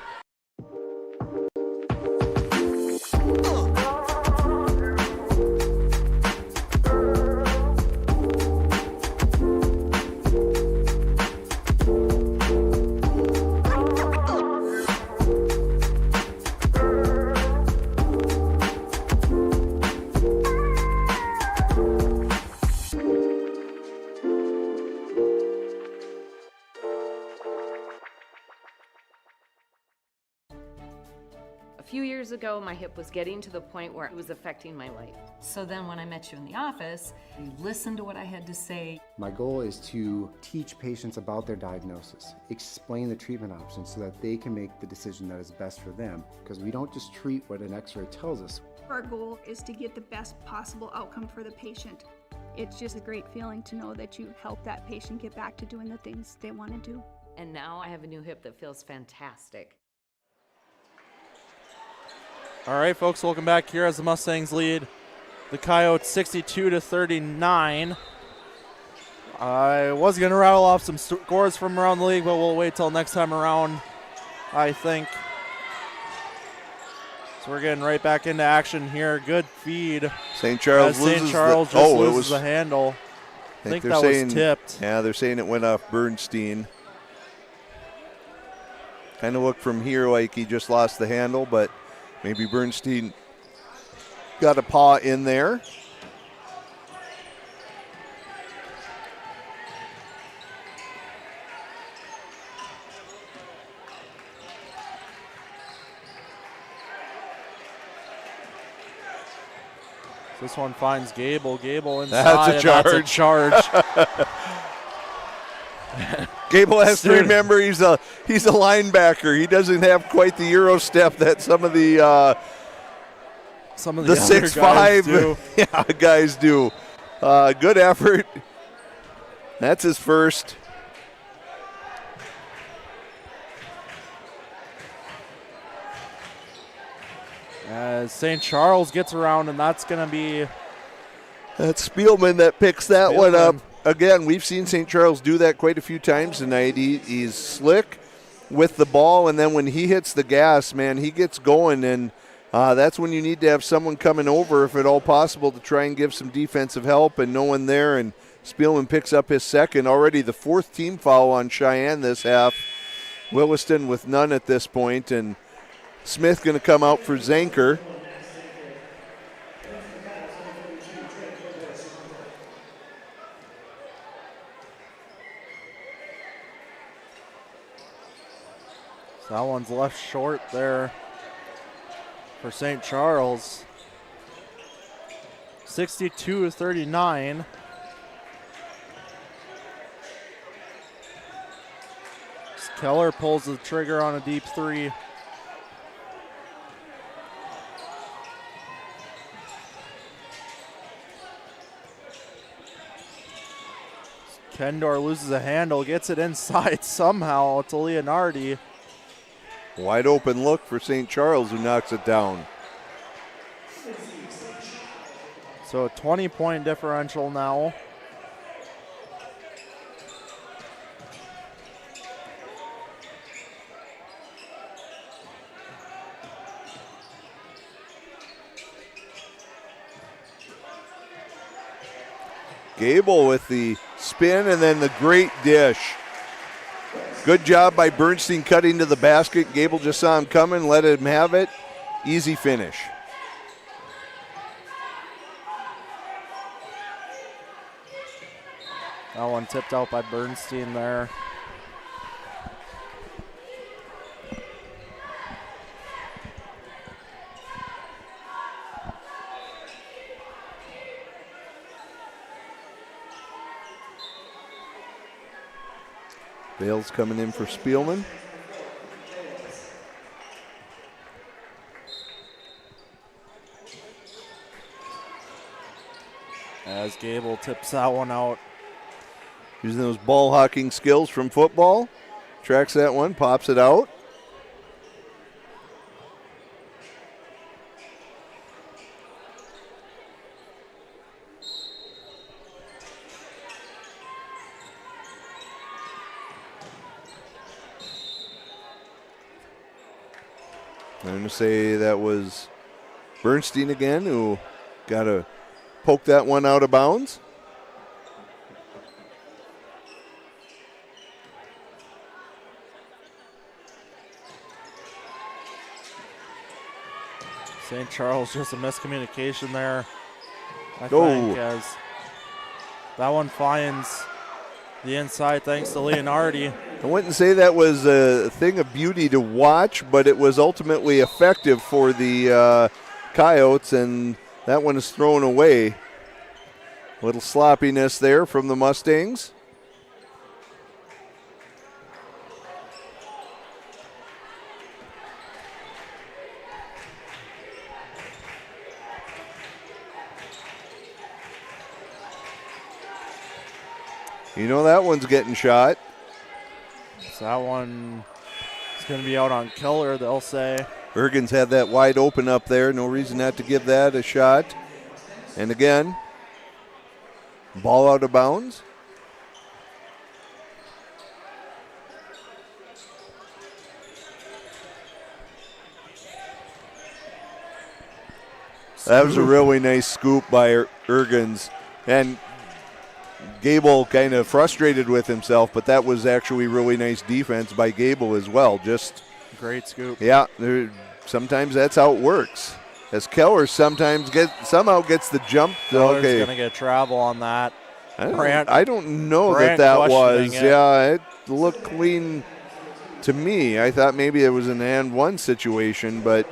A few years ago, my hip was getting to the point where it was affecting my life. So then when I met you in the office, you listened to what I had to say. My goal is to teach patients about their diagnosis, explain the treatment options so that they can make the decision that is best for them, because we don't just treat what an x-ray tells us. Our goal is to get the best possible outcome for the patient. It's just a great feeling to know that you help that patient get back to doing the things they want to do. And now I have a new hip that feels fantastic. All right, folks, welcome back here as the Mustangs lead the Coyotes 62-39. I was going to rattle off some scores from around the league, but we'll wait till next time around, I think. So we're getting right back into action here. Good feed. St. Charles loses St. Charles loses the handle. I think that was tipped. Yeah, they're saying it went off Bernstein. Kind of looked from here like he just lost the handle, but maybe Bernstein got a paw in there. This one finds Gable. Gable inside. That's a charge. Gable has to remember he's a linebacker. He doesn't have quite the Euro step that some of the 6'5" guys do. Good effort. That's his first. As St. Charles gets around, and that's going to be... That's Spielman that picks that one up. Again, we've seen St. Charles do that quite a few times tonight. He's slick with the ball, and then when he hits the gas, man, he gets going, and that's when you need to have someone coming over, if at all possible, to try and give some defensive help, and no one there, and Spielman picks up his second. Already the 4th team foul on Cheyenne this half. Williston with none at this point, and Smith going to come out for Zanker. So that one's left short there for St. Charles. 62-39. Keller pulls the trigger on a deep 3. Kendor loses a handle, gets it inside somehow to Leonardi. Wide open look for St. Charles, who knocks it down. So a 20-point differential now. Gable with the spin and then the great dish. Good job by Bernstein cutting to the basket. Gable just saw him coming, let him have it. Easy finish. That one tipped out by Bernstein there. Bales coming in for Spielman. As Gable tips that one out. Using those ball hawking skills from football. Tracks that one, pops it out. I'm going to say that was Bernstein again, who got to poke that one out of bounds. St. Charles, just a miscommunication there, I Oh. think, as that one finds the inside thanks to Leonardi. I wouldn't say that was a thing of beauty to watch, but it was ultimately effective for the Coyotes, and that one is thrown away. Little sloppiness there from the Mustangs. You know that one's getting shot. So that one is going to be out on Keller, they'll say. Ergens had that wide open up there. No reason not to give that a shot. And again, ball out of bounds. That was a really nice scoop by Ergens. And Gable kind of frustrated with himself, but that was actually really nice defense by Gable as well. Just great scoop. Yeah, sometimes that's how it works. As Keller sometimes somehow gets the jump. Keller's Okay, going to get travel on that. I don't know Brant that was. questioning it. Yeah, it looked clean to me. I thought maybe it was an and one situation, but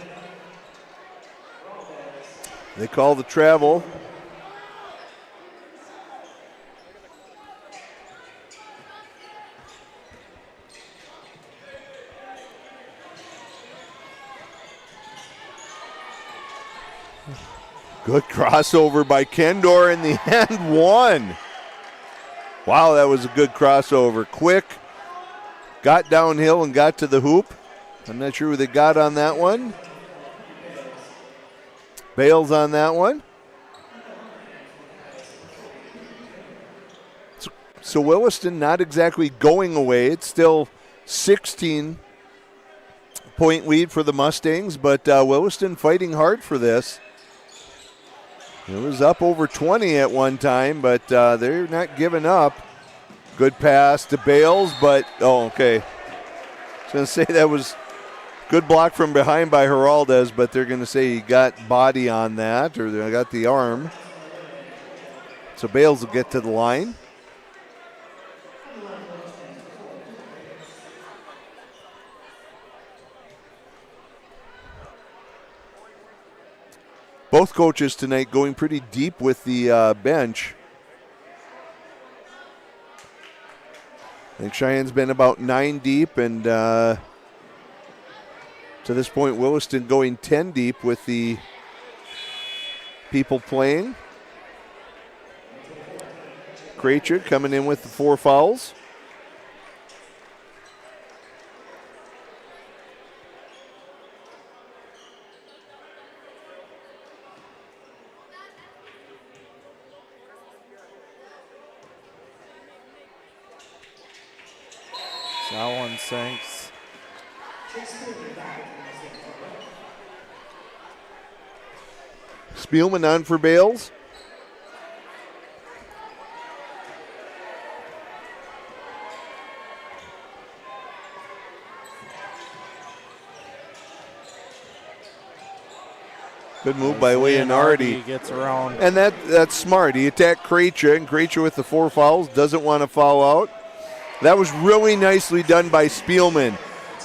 they call the travel. Good crossover by Kendor in the end one. Wow, that was a good crossover. Quick, got downhill and got to the hoop. I'm not sure who they got on that one. Bales on that one. So Williston not exactly going away. It's still 16-point lead for the Mustangs, but Williston fighting hard for this. It was up over 20 at one time, but they're not giving up. Good pass to Bales, but, okay. I was going to say that was good block from behind by Geraldez, but they're going to say he got body on that, or they got the arm. So Bales will get to the line. Both coaches tonight going pretty deep with the bench. I think Cheyenne's been about 9 deep, and to this point, Williston going 10 deep with the people playing. Krejcik coming in with the 4 fouls. That one sinks. Spielman on for Bales. Good move by Leonardi. Gets around. And that's smart. He attacked Krejci, and Krejci with the 4 fouls doesn't want to foul out. That was really nicely done by Spielman.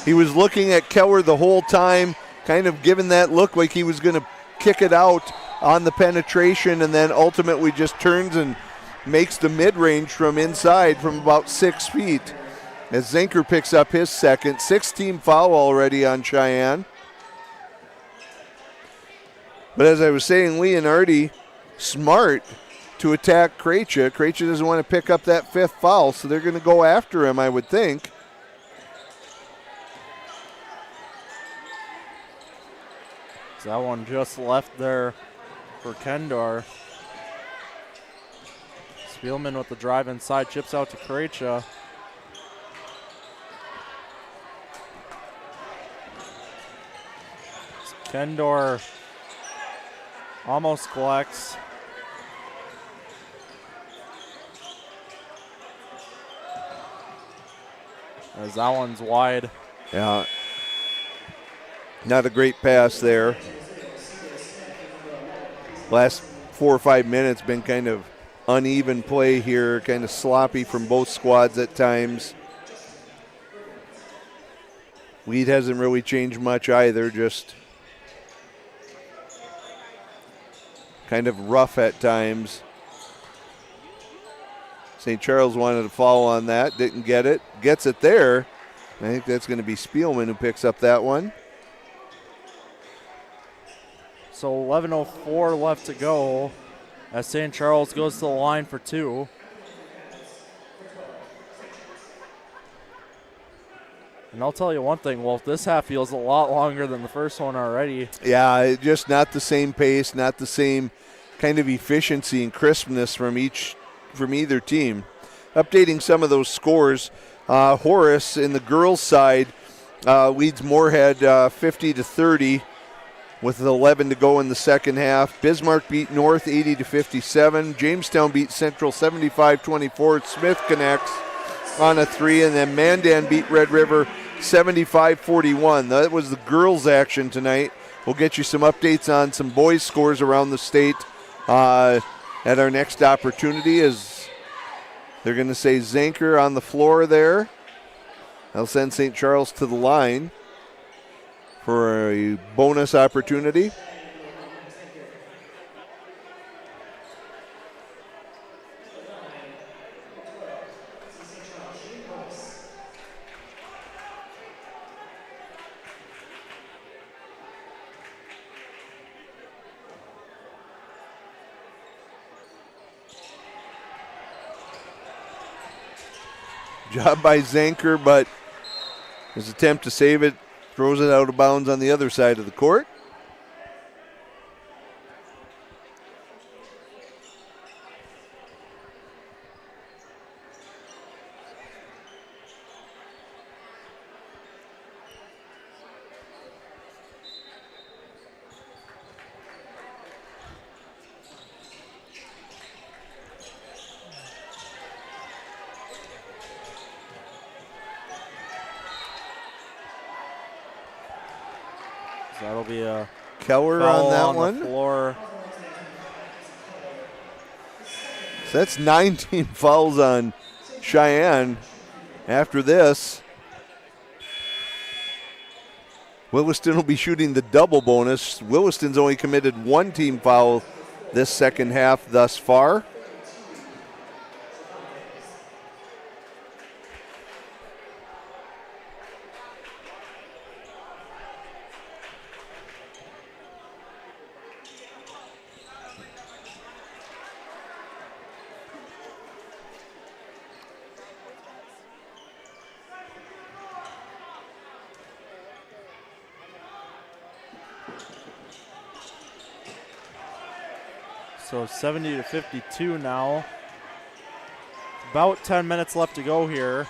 He was looking at Keller the whole time, kind of giving that look like he was going to kick it out on the penetration, and then ultimately just turns and makes the mid-range from inside from about 6 feet. As Zenker picks up his second. 6-team foul already on Cheyenne. But as I was saying, Leonardi, smart to attack Krejci. Krejci doesn't want to pick up that 5th foul, so they're going to go after him, I would think. So that one just left there for Kendor. Spielman with the drive inside, chips out to Krejci. Kendor almost collects. As that one's wide. Yeah. Not a great pass there. Last 4 or 5 minutes been kind of uneven play here, kind of sloppy from both squads at times. Lead hasn't really changed much either, just kind of rough at times. St. Charles wanted to foul on that, didn't get it. Gets it there. I think that's going to be Spielman who picks up that one. So 11:04 left to go as St. Charles goes to the line for 2. And I'll tell you one thing, Wolf, this half feels a lot longer than the first one already. Yeah, just not the same pace, not the same kind of efficiency and crispness from either team. Updating some of those scores, Horace in the girls' side leads Moorhead 50-30 with 11 to go in the second half. Bismarck beat North 80-57. Jamestown beat Central 75-24. Smith connects on a 3, and then Mandan beat Red River 75-41. That was the girls' action tonight. We'll get you some updates on some boys' scores around the state at our next opportunity, as they're going to say Zenker on the floor there. They'll send St. Charles to the line for a bonus opportunity. Job by Zenker, but his attempt to save it throws it out of bounds on the other side of the court. That'll be a Keller on that on one. The floor. So that's 19 fouls on Cheyenne. After this, Williston will be shooting the double bonus. Williston's only committed 1 team foul this second half thus far. So 70-52 now. About 10 minutes left to go here.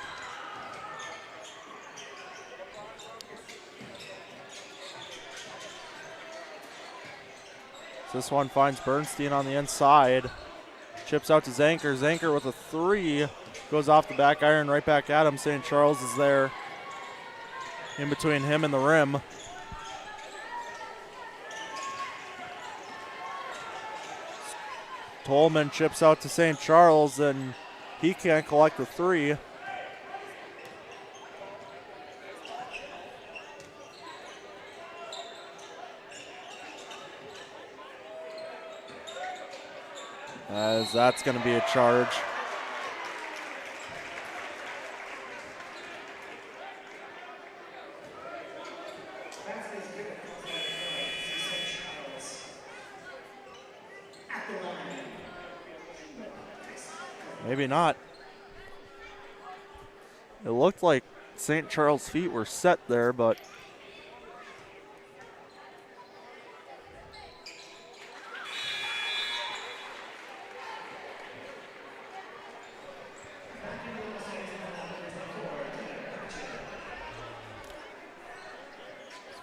This one finds Bernstein on the inside. Chips out to Zanker. Zanker with a 3. Goes off the back iron, right back at him. St. Charles is there in between him and the rim. Tolman chips out to St. Charles, and he can't collect the 3. As that's going to be a charge. Maybe not. It looked like St. Charles' feet were set there, but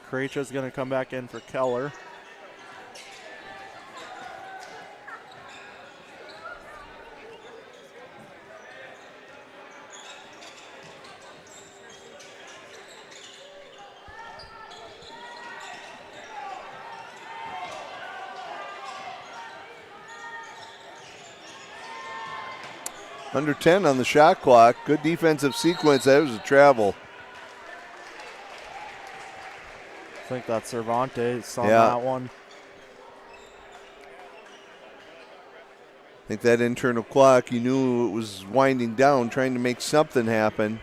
Krejci's going to come back in for Keller. Under 10 on the shot clock. Good defensive sequence. That was a travel. I think that's Cervantes on Yeah. that one. I think that internal clock, you knew it was winding down, trying to make something happen.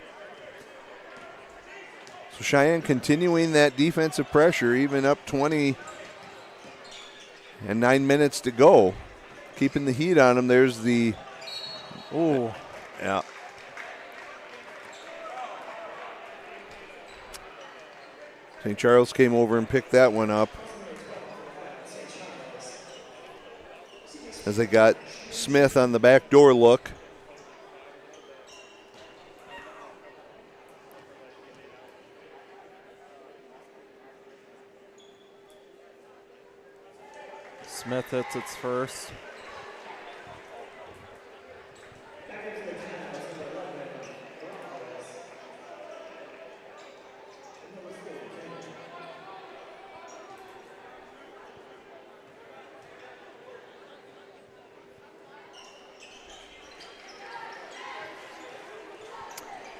So Cheyenne continuing that defensive pressure, even up 20 and 9 minutes to go. Keeping the heat on them. There's the... Ooh. Yeah. St. Charles came over and picked that one up. As they got Smith on the back door look. Smith hits its first.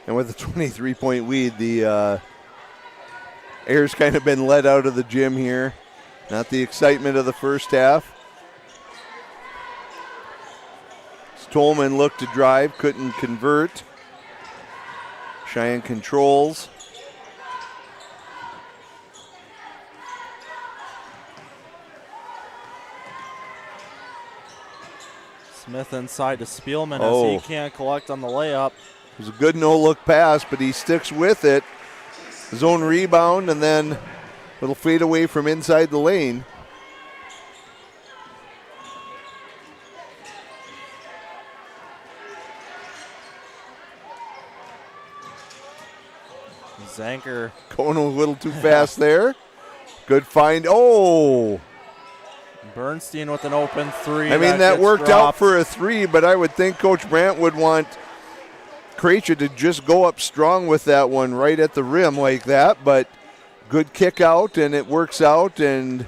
And with a 23-point lead, the air's kind of been let out of the gym here. Not the excitement of the first half. Tolman looked to drive, couldn't convert. Cheyenne controls. Smith inside to Spielman Oh. as he can't collect on the layup. It was a good no-look pass, but he sticks with it. His own rebound, and then a little fade away from inside the lane. Zanker going a little too fast there. Good find. Oh! Bernstein with an open 3. I mean, that gets worked out dropped. for a 3, but I would think Coach Brandt would want Krejci to just go up strong with that one right at the rim like that, but good kick out, and it works out, and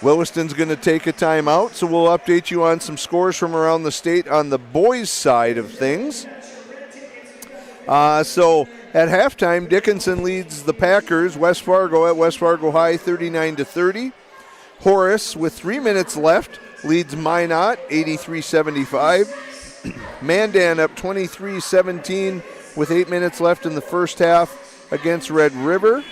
Williston's going to take a timeout, so we'll update you on some scores from around the state on the boys' side of things. So at halftime, Dickinson leads the Packers, West Fargo at West Fargo High 39-30. Horace, with 3 minutes left, leads Minot 83-75. Mandan up 23-17 with 8 minutes left in the first half against Red River.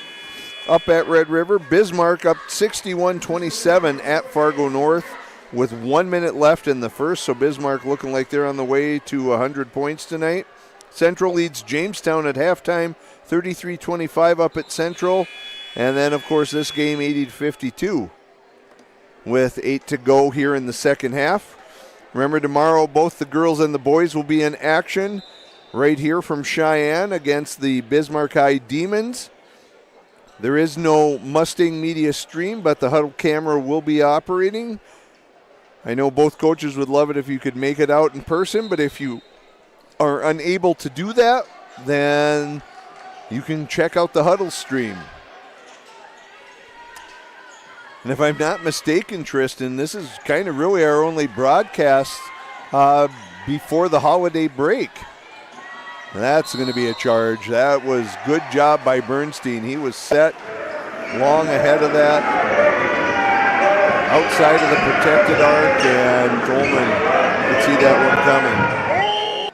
Up at Red River, Bismarck up 61-27 at Fargo North with 1 minute left in the first, so Bismarck looking like they're on the way to 100 points tonight. Central leads Jamestown at halftime, 33-25 up at Central. And then, of course, this game 80-52 with 8 to go here in the second half. Remember, tomorrow both the girls and the boys will be in action right here from Cheyenne against the Bismarck High Demons. There is no Mustang media stream, but the huddle camera will be operating. I know both coaches would love it if you could make it out in person, but if you are unable to do that, then you can check out the huddle stream. And if I'm not mistaken, Tristan, this is kind of really our only broadcast before the holiday break. That's going to be a charge. That was good job by Bernstein. He was set long ahead of that, outside of the protected arc, and Coleman could see that one coming.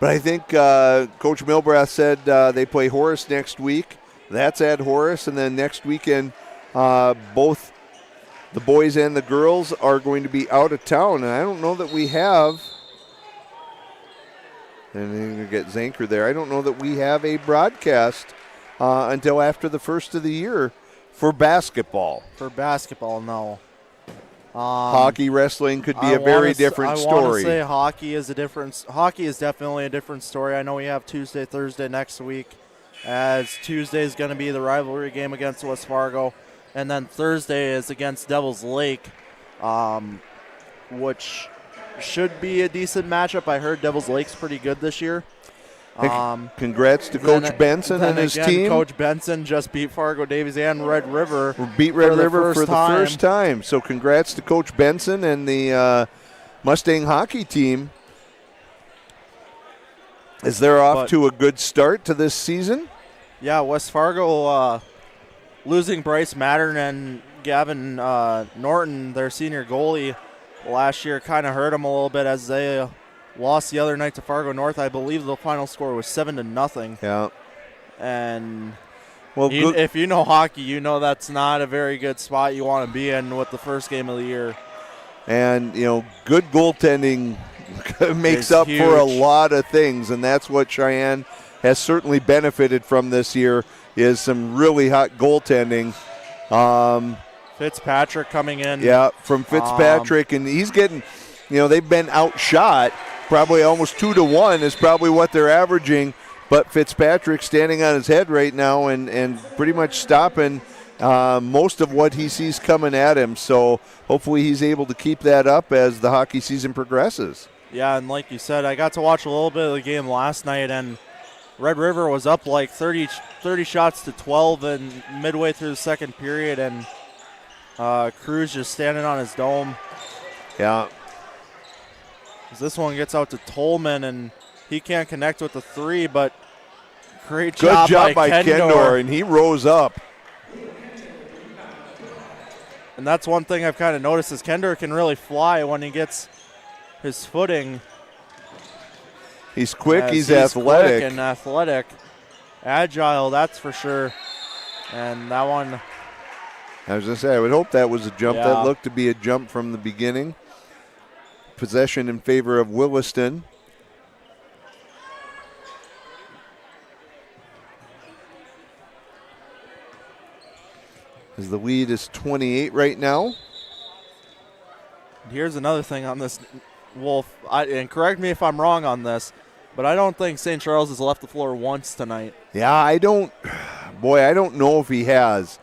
But I think Coach Milbrath said they play Horace next week. That's at Horace, and then next weekend both the boys and the girls are going to be out of town, and I don't know that we have. And then you get Zanker there. I don't know that we have a broadcast until after the first of the year for basketball. For basketball, no. Hockey, wrestling could be a very different story. I want to say hockey is definitely a different story. I know we have Tuesday, Thursday next week, as Tuesday is going to be the rivalry game against West Fargo, and then Thursday is against Devils Lake, which should be a decent matchup. I heard Devils Lake's pretty good this year. Congrats to Coach Benson and his team. Coach Benson just beat Fargo Davies and Red River. Beat Red River for the first time. So congrats to Coach Benson and the Mustang hockey team, as they're off to a good start to this season. Yeah, West Fargo losing Bryce Mattern and Gavin Norton, their senior goalie, last year kind of hurt them a little bit as they lost the other night to Fargo North. I believe the final score was 7-0. Yeah. And if you know hockey, you know that's not a very good spot you want to be in with the first game of the year. And, good goaltending makes up for a lot of things, and that's what Cheyenne has certainly benefited from this year, is some really hot goaltending. Fitzpatrick coming in. Yeah, from Fitzpatrick, and he's getting, they've been outshot. Probably almost 2-1 is probably what they're averaging, but Fitzpatrick standing on his head right now and pretty much stopping most of what he sees coming at him. So hopefully he's able to keep that up as the hockey season progresses. Yeah, and like you said, I got to watch a little bit of the game last night, and Red River was up like 30 shots to 12 and midway through the second period, and Cruz just standing on his dome. Yeah. As this one gets out to Tolman, and he can't connect with the three, but great job by Kendor, and he rose up. And that's one thing I've kind of noticed is Kendor can really fly when he gets his footing. He's quick, he's athletic. Quick and athletic. Agile, that's for sure. And that one, I was going to say, I would hope that was a jump. Yeah. That looked to be a jump from the beginning. Possession in favor of Williston. As the lead is 28 right now. Here's another thing on this, Wolf, and correct me if I'm wrong on this, but I don't think St. Charles has left the floor once tonight. Yeah, I don't know if he has.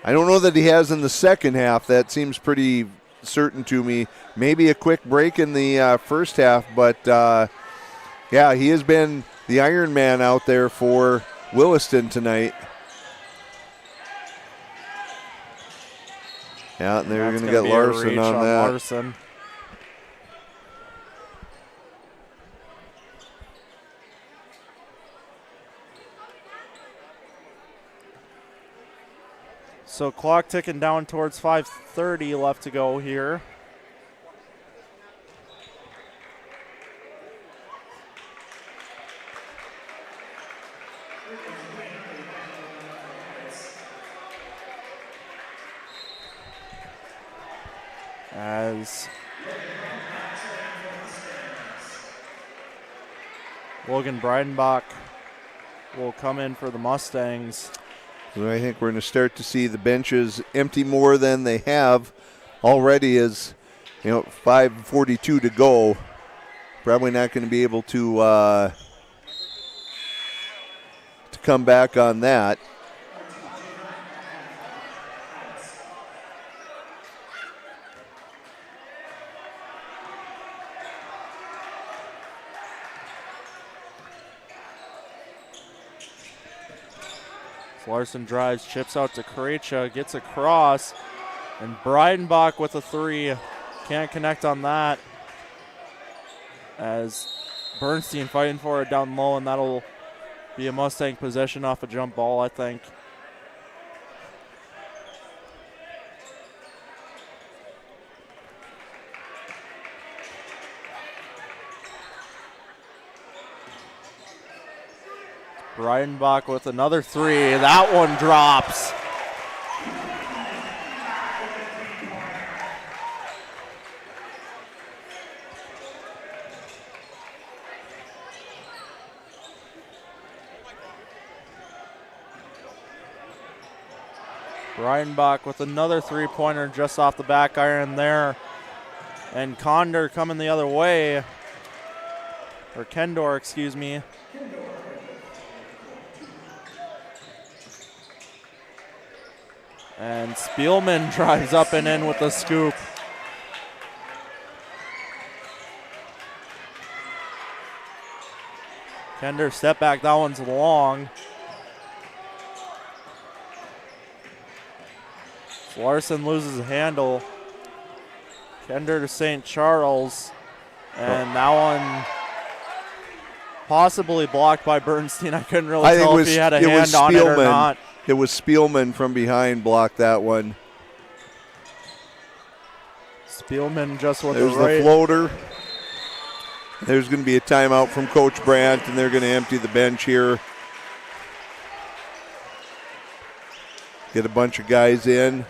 I don't know that he has in the second half. That seems pretty certain to me. Maybe a quick break in the first half, but yeah, he has been the Iron Man out there for Williston tonight. Yeah, and they're going to get Larson on that. Larson. So clock ticking down towards 5:30 left to go here. As Logan Breidenbach will come in for the Mustangs. I think we're going to start to see the benches empty more than they have already, as 5:42 to go. Probably not going to be able to come back on that. Larson drives, chips out to Krecha, gets across, and Breidenbach with a 3. Can't connect on that. As Bernstein fighting for it down low, and that'll be a Mustang possession off a jump ball, I think. Breidenbach with another 3. That one drops. Breidenbach with another 3-pointer just off the back iron there. And Condor coming the other way. Or Kendor, excuse me. And Spielman drives up and in with the scoop. Kendor step back, that one's long. Larson loses a handle. Kendor to St. Charles. And that one possibly blocked by Bernstein. I couldn't really tell if he had a hand on it or not. It was Spielman from behind blocked that one. Spielman just with There's the floater. There's going to be a timeout from Coach Brandt, and they're going to empty the bench here. Get a bunch of guys in.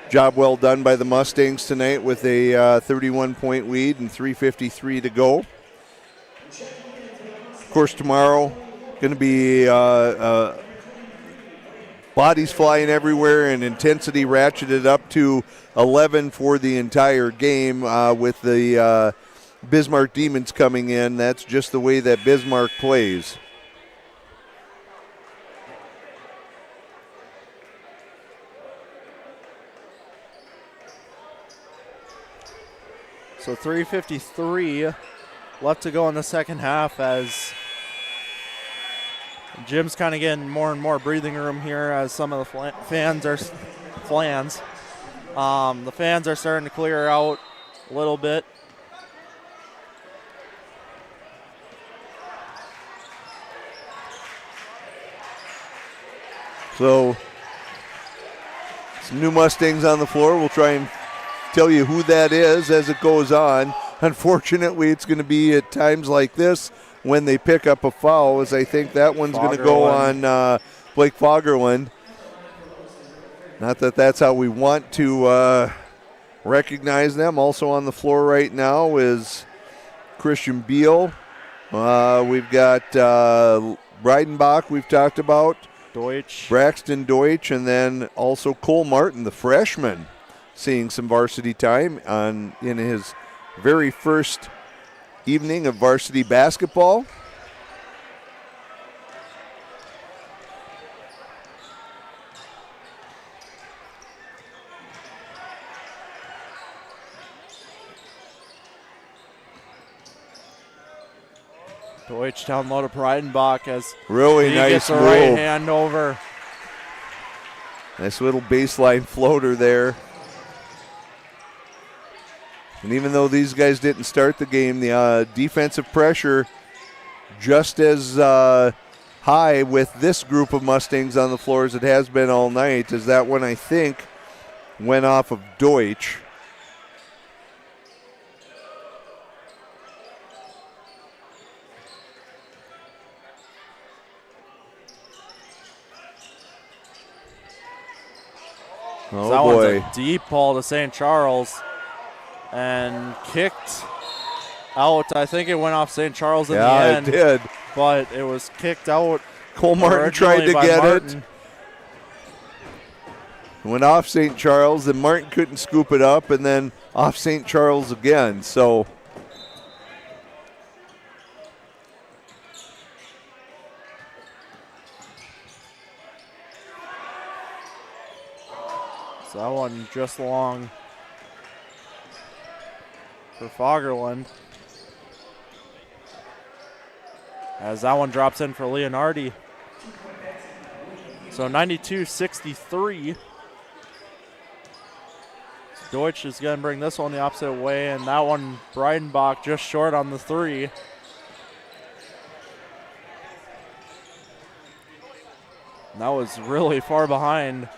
Job well done by the Mustangs tonight with a 31-point lead and 3:53 to go. Of course, tomorrow going to be bodies flying everywhere and intensity ratcheted up to 11 for the entire game with the Bismarck Demons coming in. That's just the way that Bismarck plays. So 3:53 left to go in the second half as Jim's kind of getting more and more breathing room here as some of the fans are the fans are starting to clear out a little bit. So some new Mustangs on the floor. We'll try and tell you who that is as it goes on. Unfortunately, it's going to be at times like this when they pick up a foul, as I think that one's going to go on Blake Fagerlund. Not that that's how we want to recognize them. Also on the floor right now is Christian Beal. We've got Breidenbach we've talked about. Deutsch. Braxton Deutsch, and then also Cole Martin, the freshman, seeing some varsity time in his very first evening of varsity basketball. Deutsch down low to Breidenbach as really he nice gets the move. right hand over. Nice little baseline floater there. And even though these guys didn't start the game, the defensive pressure just as high with this group of Mustangs on the floor as it has been all night, as that one, I think, went off of Deutsch. Oh, that boy. One's a deep ball to St. Charles and kicked out. I think it went off St. Charles in the end. Yeah, it did. But it was kicked out. Cole Martin tried to get it. Went off St. Charles, then Martin couldn't scoop it up, and then off St. Charles again. So that one just long for Fagerlund. As that one drops in for Leonardi. So 92-63. Deutsch is going to bring this one the opposite way, and that one, Breidenbach just short on the 3. And that was really far behind. I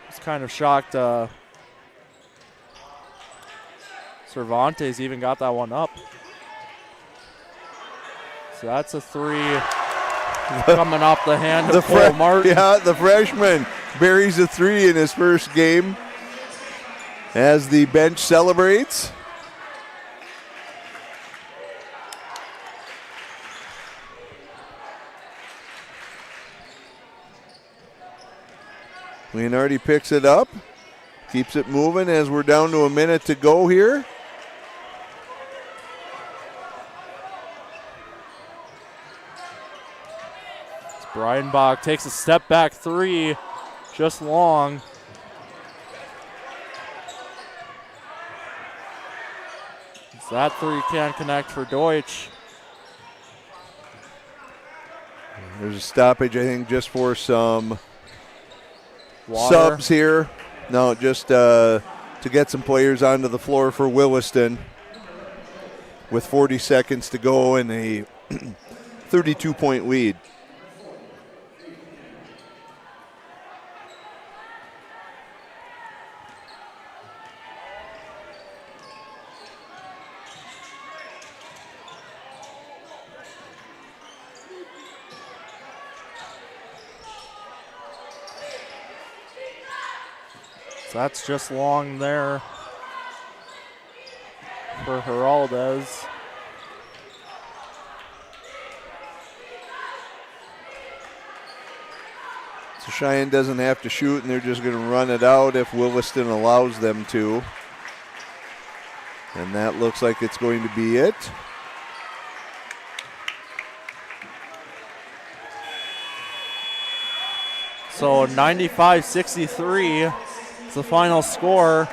was kind of shocked. Cervantes even got that one up. So that's a 3 coming off the hand of Cole Martin. Yeah, the freshman buries a 3 in his first game as the bench celebrates. Leonardi picks it up, keeps it moving as we're down to a minute to go here. Breidenbach takes a step back 3, just long. So that 3 can't connect for Deutsch. There's a stoppage, I think, just for some Water. subs here. No, just to get some players onto the floor for Williston with 40 seconds to go and a 32-point lead. So that's just long there for Heraldez. So Cheyenne doesn't have to shoot, and they're just going to run it out if Williston allows them to. And that looks like it's going to be it. So 95-63 is the final score.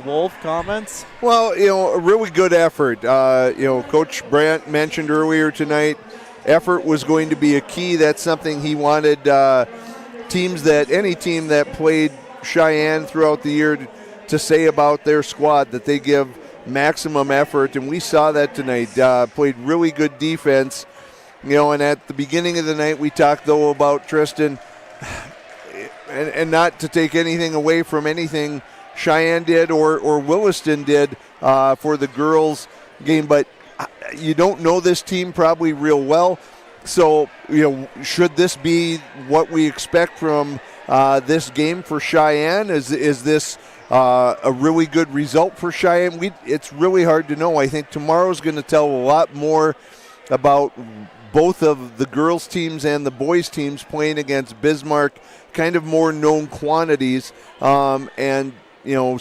Wolf, comments? Well, a really good effort. Coach Brandt mentioned earlier tonight, effort was going to be a key. That's something he wanted any team that played Cheyenne throughout the year to say about their squad, that they give maximum effort, and we saw that tonight. Played really good defense. And at the beginning of the night, we talked, though, about Tristan, and not to take anything away from anything Cheyenne did or Williston did for the girls' game, but you don't know this team probably real well. So, should this be what we expect from this game for Cheyenne? Is this a really good result for Cheyenne? It's really hard to know. I think tomorrow's going to tell a lot more about both of the girls' teams and the boys' teams playing against Bismarck, kind of more known quantities. And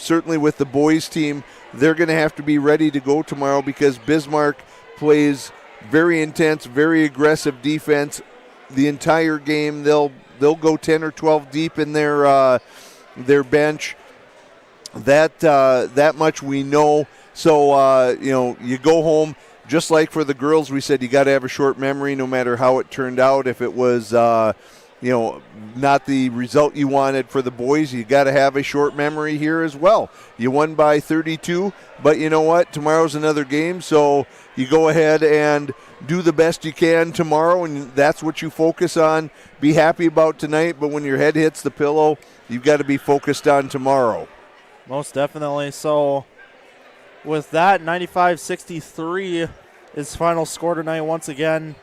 certainly with the boys' team, they're going to have to be ready to go tomorrow because Bismarck plays very intense, very aggressive defense the entire game. They'll go 10 or 12 deep in their bench. That much we know. So you go home. Just like for the girls, we said you got to have a short memory no matter how it turned out. If it was, not the result you wanted for the boys, you got to have a short memory here as well. You won by 32, but you know what? Tomorrow's another game, so you go ahead and do the best you can tomorrow, and that's what you focus on. Be happy about tonight, but when your head hits the pillow, you've got to be focused on tomorrow. Most definitely. So with that, 95-63 is final score tonight. Once again,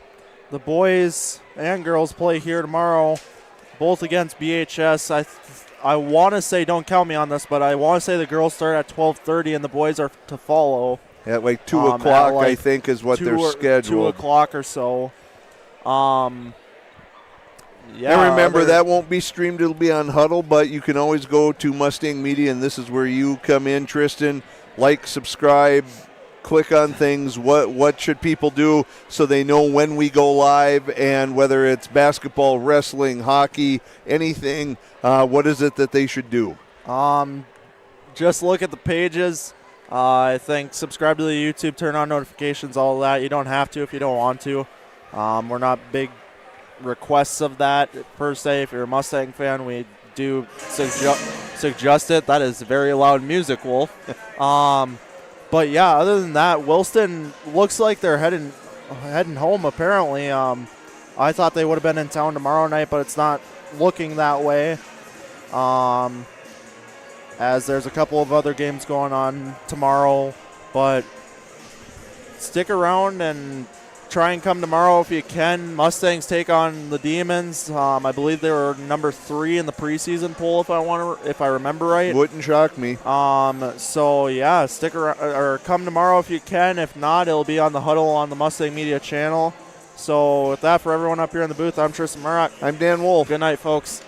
the boys and girls play here tomorrow, both against BHS. I want to say, don't count me on this, but I want to say the girls start at 12:30 and the boys are to follow. At 2 o'clock, I think, is what they're scheduled. 2 o'clock or so. And remember, that won't be streamed. It'll be on Huddle, but you can always go to Mustang Media, and this is where you come in, Tristan. Like, subscribe, click on things. What should people do so they know when we go live, and whether it's basketball, wrestling, hockey, anything, what is it that they should do? Just look at the pages. I think subscribe to the YouTube, turn on notifications, all of that. You don't have to if you don't want to. We're not big requests of that per se. If you're a Mustang fan, we do suggest it. That is very loud music, Wolf. But yeah, other than that, Williston looks like they're heading home apparently. I thought they would have been in town tomorrow night, but it's not looking that way. As there's a couple of other games going on tomorrow, but stick around and try and come tomorrow if you can. Mustangs take on the Demons. I believe they were number 3 in the preseason poll, if I remember right. Wouldn't shock me. So yeah, stick around or come tomorrow if you can. If not, it'll be on the Huddle on the Mustang Media channel. So with that, for everyone up here in the booth, I'm Tristan Murrock. I'm Dan Wolf. Good night, folks.